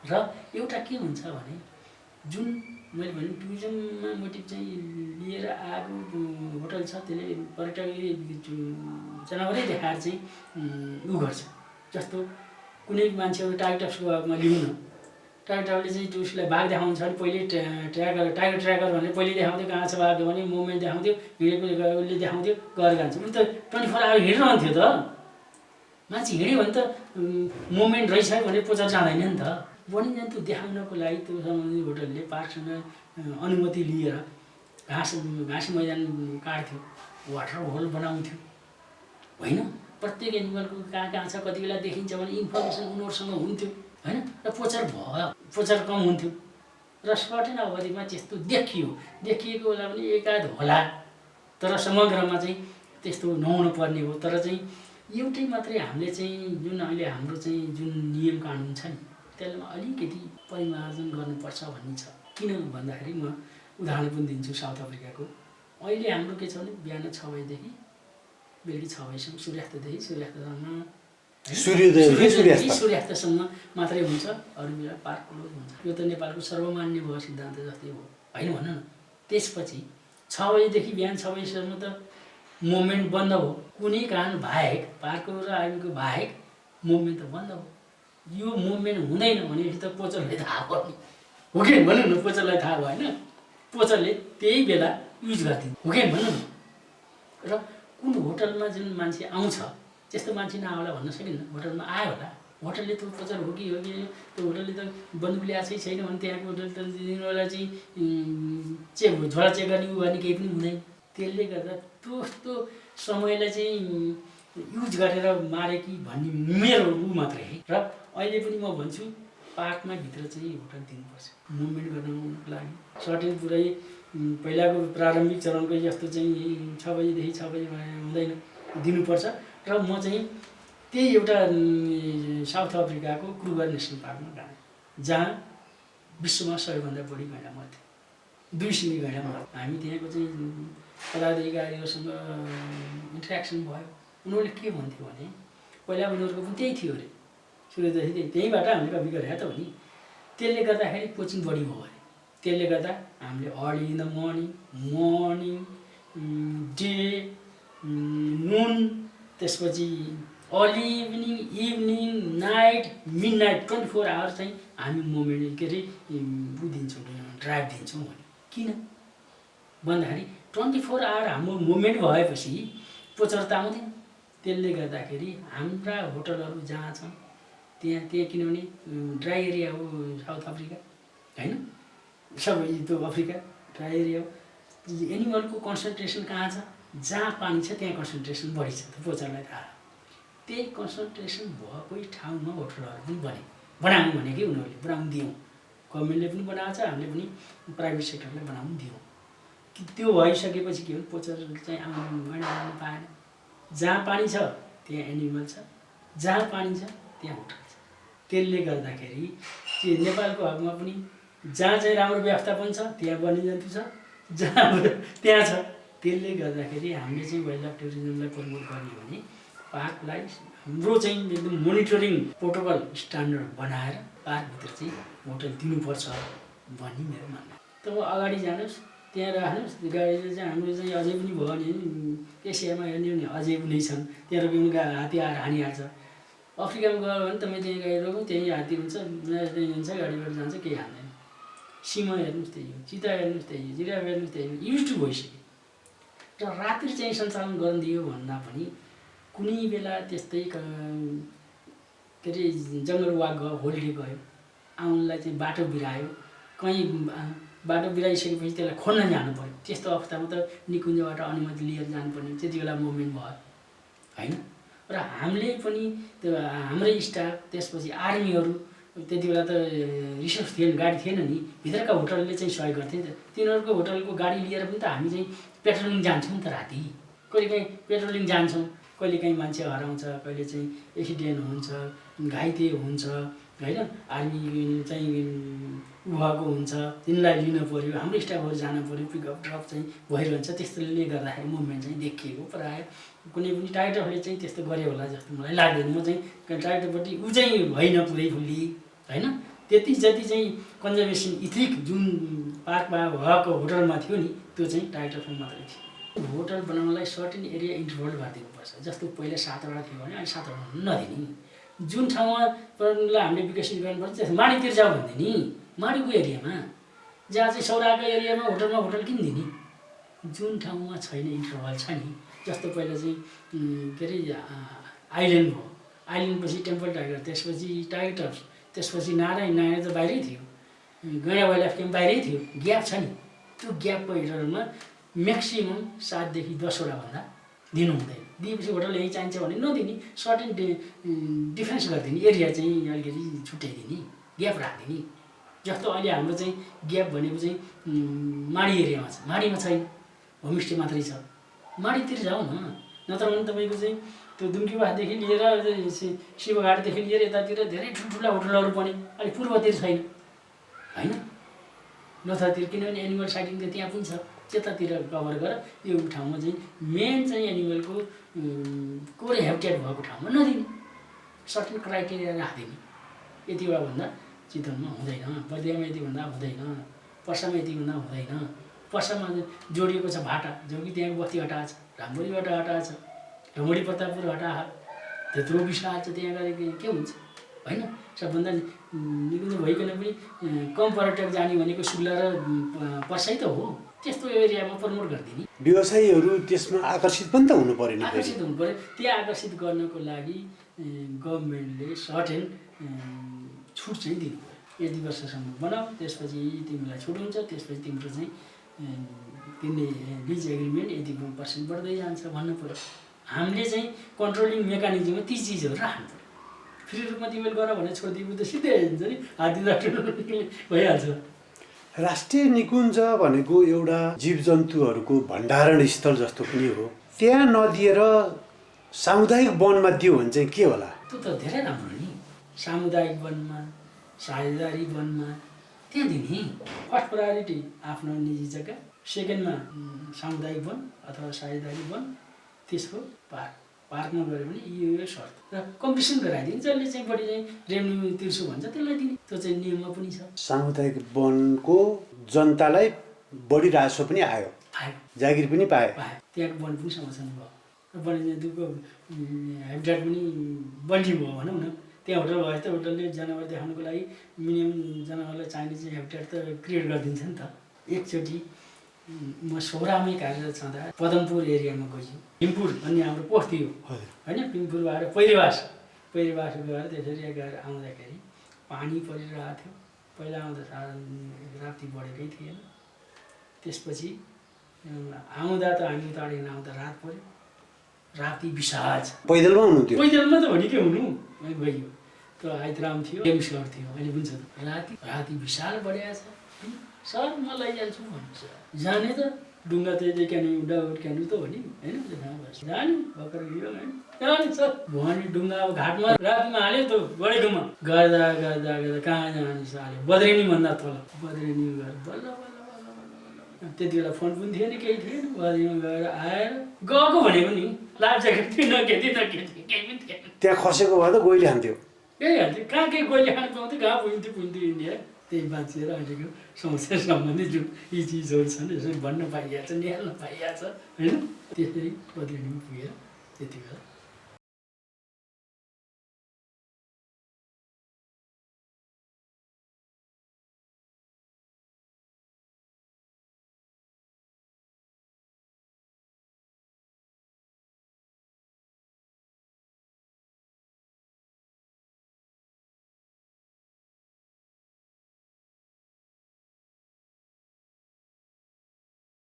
र एउटा के हुन्छ भने जुन मैले भने टुरिज्ममा मोटिभ चाहिँ लिएर आएको होटल छ त्यसले पर्यटकले जनावरै देखाएर चाहिँ उ गर्छ। जस्तो कुनै मान्छेहरू टाइगरको हकमा लिउँ न, टाइगरले चाहिँ त्यो उसलाई बाघ देखाउँछ भने पहिले टाइगर ट्र्याकर भनेर पहिले देखाउँथ्यो कहाँ छ बाघ भने मुभमेन्ट देखाउँथ्यो, हिँडेको उसले देखाउँथ्यो गरेर जान्छ। उनी त 24 आवर हिँडिरहन्थ्यो त, मान्छे हिँड्यो भने त मुभमेन्ट रहेछ भनेर पोचर जाँदैन नि त। वन्यजन्तु देखाउनको लागि त्यो सम्बन्धित होटलले पार्कसँग अनुमति लिएर घाँस मैदान काट्थ्यो, वाटर होल बनाउँथ्यो होइन। प्रत्येक एनिमलको कहाँ छ कति बेला देखिन्छ भने इन्फर्मेसन उनीहरूसँग हुन्थ्यो होइन। र पोचर कम हुन्थ्यो र सर्टेन अवधिमा त्यस्तो देखिएको बेला पनि एकाध होला, तर समग्रमा चाहिँ त्यस्तो नहुनु पर्ने हो। तर चाहिँ एउटै मात्रै हामीले चाहिँ जुन अहिले हाम्रो चाहिँ जुन नियम कानुन छ नि त्यसलाई अलिकति परिमार्जन गर्नुपर्छ भन्ने छ। किन भन्दाखेरि म उदाहरण पनि दिन्छु साउथ अफ्रिकाको। अहिले हाम्रो के छ भने बिहान 6 बजेदेखि बेलुकी 6 बजीसम्म, सूर्यास्तदेखि सूर्यास्तसम्म मात्रै हुन्छ, अरू बेला पार्क क्लोज हुन्छ। यो त नेपालको सर्वमान्य भयो सिद्धान्त जस्तै हो होइन भन न। त्यसपछि 6 बजीदेखि बिहान 6 बजीसम्म त मुभमेन्ट बन्द हो, कुनै कारण बाहेक पार्कको र आर्मीको बाहेक मुभमेन्ट त बन्द हो। यो मुभमेन्ट हुँदैन भनेपछि त पोचरले थाहा पर्ने हो कि भनौँ न। पोचरलाई थाहा भएन, पोचरले त्यही बेला युज गरिदिन्छ हो कि भनौँ न। र कुन होटलमा जुन मान्छे आउँछ त्यस्तो मान्छे नआउला भन्न सकिन्न। होटलमा आयो होला, होटलले त पोचर हो कि त्यो होटलले त बन्दुक ल्याएकै छैन भने त्यहाँको होटल त तिनीहरूलाई चाहिँ झोला चेक गर्ने उ गर्ने केही पनि हुँदैन। त्यसले गर्दा त्यस्तो समयलाई चाहिँ युज गरेर मारे कि भन्ने मेरो ऊ मात्रै है। र अहिले पनि म भन्छु पार्कमा भित्र चाहिँ होटल दिनुपर्छ मुभमेन्ट गर्नको लागि। सर्टेन पुरै पहिलाको प्रारम्भिक चरणको जस्तो चाहिँ 6 बजीदेखि 6 बजी हुँदैन, दिनुपर्छ। र म चाहिँ त्यही एउटा साउथ अफ्रिकाको क्रुगर नेसनल पार्कमा गएँ जहाँ विश्वमा सबैभन्दा बढी गैँडा मर्थ्यो, 2 सिङ्गी गैँडा मर्थ्यो। हामी त्यहाँको चाहिँ पदाधिकारीहरूसँग इन्ट्रेक्सन भयो। उनीहरूले के भन्थ्यो भने पहिला उनीहरूको पनि त्यही थियो अरे, सुरुदेखि त्यहीँबाट हामीले कपी गरेका त हो नि। त्यसले गर्दाखेरि कोचिङ बढी भयो अरे। त्यसले गर्दा हामीले early in the morning day noon, त्यसपछि early evening night midnight 24 hour चाहिँ हामी मुभमेन्ट के अरे ऊ दिन्छौँ, ड्राइभ दिन्छौँ भने। किन भन्दाखेरि 24 आवर हाम्रो मुभमेन्ट भएपछि पोचर त आउँदैन। त्यसले गर्दाखेरि हाम्रा होटलहरू जहाँ छन् त्यहाँ किनभने ड्राई एरिया हो साउथ अफ्रिका होइन, सबै त्यो अफ्रिका ड्राई एरिया हो। एनिमलको कन्सन्ट्रेसन कहाँ छ, जहाँ पानी छ त्यहाँ कन्सन्ट्रेसन बढी छ, त्यो पोचरलाई थाहा। त्यही कन्सन्ट्रेसन भएकै ठाउँमा होटलहरू पनि बनाउँ भने कि उनीहरूले बनाउनु दियौँ। गभर्मेन्टले पनि बनाएको छ, हामीले पनि प्राइभेट सेक्टरलाई बनाउनु दियौँ। त्यो भइसकेपछि के हो, पोचर चाहिँ आउनु पाएन। जहाँ पानी छ त्यहाँ एनिमल छ, जहाँ पानी छ त्यहाँ होटल छ। त्यसले गर्दाखेरि नेपालको हकमा पनि जहाँ चाहिँ राम्रो व्यवस्थापन छ त्यहाँ वन्यजन्तु छ, जहाँ त्यहाँ छ। त्यसले गर्दाखेरि हामीले चाहिँ वाइल्ड लाइफ टुरिज्मलाई प्रमोट गर्ने भने पार्कलाई हाम्रो चाहिँ एकदम मोनिटरिङ प्रोटोकल स्ट्यान्डर्ड बनाएर पार्कभित्र चाहिँ होटल दिनुपर्छ भन्ने मेरो मान्नु। त अगाडि जानुहोस्, त्यहाँ राख्नुहोस् गाडीले चाहिँ हाम्रो चाहिँ अझै पनि भयो भने एसियामा हेर्ने भने अझै पनि छन्, त्यहाँ पनि हात्ती आएर हानिहाल्छ। अफ्रिकामा गयो भने तपाईँ त्यहीँ गाडी रोक्नु त्यहीँ हात्ती हुन्छ, त्यहीँ हुन्छ, गाडीबाट जान्छ, केही हान्दैन। सिंह हेर्नुहोस् त्यही हो, चिता हेर्नुहोस् त्यही हो, जिराफ हेर्नुहोस् त्यही हो, युज टु भइसक्यो। र रात्रि चाहिँ सञ्चालन गर्न दियो भन्दा पनि कुनै बेला त्यस्तै के अरे जङ्गल वाक गयो, होलिडे गयो, आउनलाई चाहिँ बाटो बिरायो, कहीँ बाटो बिराइसकेपछि त्यसलाई खोज्न जानु पऱ्यो। त्यस्तो अवस्थामा त निकुञ्जबाट अनुमति लिएर जानुपर्ने, त्यति बेला मुभमेन्ट भयो होइन। र हामीले पनि त्यो हाम्रै स्टाफ, त्यसपछि आर्मीहरू, त्यति बेला त रिसोर्स थिएन, गाडी थिएन नि, भित्रका होटलले चाहिँ सहयोग गर्थे नि त। तिनीहरूको होटलको गाडी लिएर पनि त हामी चाहिँ पेट्रोलिङ जान्छौँ नि त राति, कहिलेकाहीँ पेट्रोलिङ जान्छौँ, कहिलेकाहीँ मान्छे हराउँछ, कहिले चाहिँ एक्सिडेन्ट हुन्छ, घाइते हुन्छ होइन, आर्मी चाहिँ भएको हुन्छ, तिनीलाई लिन पऱ्यो, हाम्रो स्टाफहरू जानु पऱ्यो, पिकअप ड्रप चाहिँ भइरहन्छ। त्यस्तोले गर्दाखेरि मुभमेन्ट चाहिँ देखिएको प्रायः कुनै पनि टाइगरले चाहिँ त्यस्तो गर्यो होला जस्तो मलाई लाग्दैन। म चाहिँ टाइगरपट्टि ऊ चाहिँ होइन पुरै फुल्ली होइन, त्यति जति चाहिँ कन्जर्भेसन इथिक जुन पार्कमा भएको होटलमा थियो नि त्यो चाहिँ टाइगरसँग मात्रै थियो। होटल बनाउनलाई सर्टेन एरिया इन्टरभल गरिदिनुपर्छ। जस्तो पहिला 7वटा थियो भने अहिले 7वटा नदिने, जुन ठाउँमा पर्यटनलाई हामीले विकसित गर्नुपर्छ त्यस माडीतिर जाऊ भन्दै नि माडीको एरियामा जहाँ चाहिँ सौराको एरियामा होटल किन दिने जुन ठाउँमा छैन इन्टरभल छ नि जस्तो पहिला चाहिँ के अरे आइल्यान्ड भयो आइल्यान्डपछि टेम्पल टाइगर त्यसपछि टाइगर टप्स त्यसपछि नारायण त बाहिरै थियो गैँडा वाइल्ड लाइफ क्याम्प बाहिरै थियो ग्याप छ नि त्यो ग्यापको इन्टरभलमा म्याक्सिमम् 7 देखि 10 वटा भन्दा दिनु हुँदैन दिएपछि होटल यहीँ चाहिन्छ भने नदिने सर्टेन डिफरेन्स गरिदिने एरिया चाहिँ अलिकति छुट्याइदिने ग्याप राखिदिने जस्तो अहिले हाम्रो चाहिँ ग्याप भनेको चाहिँ माडी एरियामा छ माडीमा छैन होमस्टे मात्रै छ माडीतिर जाउँ न नत्र भने तपाईँको चाहिँ त्यो दुम्कीवासदेखि लिएर शिवघाटदेखि लिएर यतातिर धेरै ठुल्ठुला होटलहरू पनि अहिले पूर्वतिर छैन होइन नर्थतिर किनभने एनिमल साइटिङ त त्यहाँ पनि छ त्यतातिर कभर गर यो ठाउँमा चाहिँ मेन चाहिँ एनिमलको कोर हेबिटेट भएको ठाउँमा नदिने सर्टेन क्राइटेरिया राखिदिने यतिवटा भन्दा चितवनमा हुँदैन बर्दियामा यति भन्दा हुँदैन पर्सामा यति भन्दा हुँदैन पर्सामा जोडिएको छ भाटा जो कि त्यहाँको बस्ती हटाएको छ रामबोरीबाट हटाएको छ ढमडी प्रतापपुर हटाएको त्यत्रो विशाल छ त्यहाँ गएर के हुन्छ होइन सबभन्दा निकुञ्ज भइकन पनि कम पर्यटक जाने भनेको सुल्ला र पर्साई त हो त्यस्तो एरियामा प्रमोट गरिदिने व्यवसायीहरू त्यसमा आकर्षित पनि त हुनु पर्यो नि आकर्षित हुनु पर्यो त्यहाँ आकर्षित गर्नको लागि गभर्मेन्टले सर्टेन छुट चाहिँ दिनु पर्यो यति वर्षसम्म बनाऊ त्यसपछि तिमीलाई छुट हुन्छ त्यसपछि तिम्रो चाहिँ किन्ने लिज एग्रिमेन्ट यति % बढ्दै जान्छ भन्नु पर्यो हामीले चाहिँ कन्ट्रोलिङ मेकानिजममा ती चिजहरू राख्नु पर्यो फ्री रूपमा तिमीले गर भनेर छोडिदिएको त सिधै हुन्छ नि हात दिँदा भइहाल्छ राष्ट्रिय निकुञ्ज भनेको एउटा जीवजन्तुहरूको भण्डारण स्थल जस्तो पनि हो त्यहाँ नदिएर सामुदायिक वनमा दियो भने चाहिँ के होला त्यो त धेरै राम्रो नि सामुदायिक वनमा साझेदारी वनमा त्यहाँ दिने फर्स्ट प्रायोरिटी आफ्नो निजी जग्गा सेकेन्डमा सामुदायिक वन अथवा साझेदारी वन त्यसको पार्कमा गऱ्यो भने यो शर्त र कम्पिटिसन गराइदिन्छ जसले चाहिँ बढी चाहिँ रेभेन्यू तिर्छु भन्छ त्यसलाई दिने त्यो चाहिँ नियममा पनि छ सामुदायिक वनको जनतालाई बढी राजस्व पनि आयो जागिर पनि पायो त्यहाँको वन पनि संरक्षण भयो र वन्यजन्तुको हेबिटेट पनि बलियो भयो भनौँ न त्यहाँ होटल भयो त होटलले जनावर देखाउनुको लागि मिनिमम जनावरलाई चाहिने चाहिँ हेबिटेट त क्रिएट गरिदिन्छ नि त एकचोटि म सौरामै कार्यरत छँदा पदमपुर एरियामा गयो पिम्पुर भन्ने हाम्रो पोस्ट थियो होइन पिम्पुरबाट पहिरेवास गएर त्यसरी गएर आउँदाखेरि पानी परिरहेको थियो पहिला आउँदा राति बढेकै थिएन त्यसपछि आउँदा त हामी उताडेर आउँदा रात पऱ्यो राति विशाल छ पैदलमा हुनुहुन्थ्यो पैदलमा त भने के हुनु गयो त्यो आइतराम थियो गेमसर थियो अहिले पनि छ राति विशाल बढिया छ सर म लैजान्छु भन्नु जाने त डुङ्गा त क्यानु डाउट क्यानु त हो नि होइन जाने भर्खर गयो होइन जाने सर भने डुङ्गा अब घाटमा रातिमा हाल्यो त गढेकोमा गर्दा कहाँ जाने हाल्यो बद्रेनी भन्दा तल बद्रेनी गएर बल्ल त्यति बेला फोन पनि थिएन केही थिएन बद्रेनीमा गएर आएर गएको भनेको नि लाइफ ज्याकेट थियो नखेति केही पनि थिएन त्यहाँ खसेको भए त गोइले हान्थ्यो केही हाल्थ्यो कहाँ केही गोइले खानु पाउँथ्यो कहाँ पुग्थ्यो इन्डिया त्यही बाँचेर अहिलेको समस्या सम्बन्धी जुन यी चिजहरू छन् यसरी भन्न पाइएको छ निहाल्न पाइएको छ होइन त्यसरी बद्रेनीमा पुगेर त्यति बेला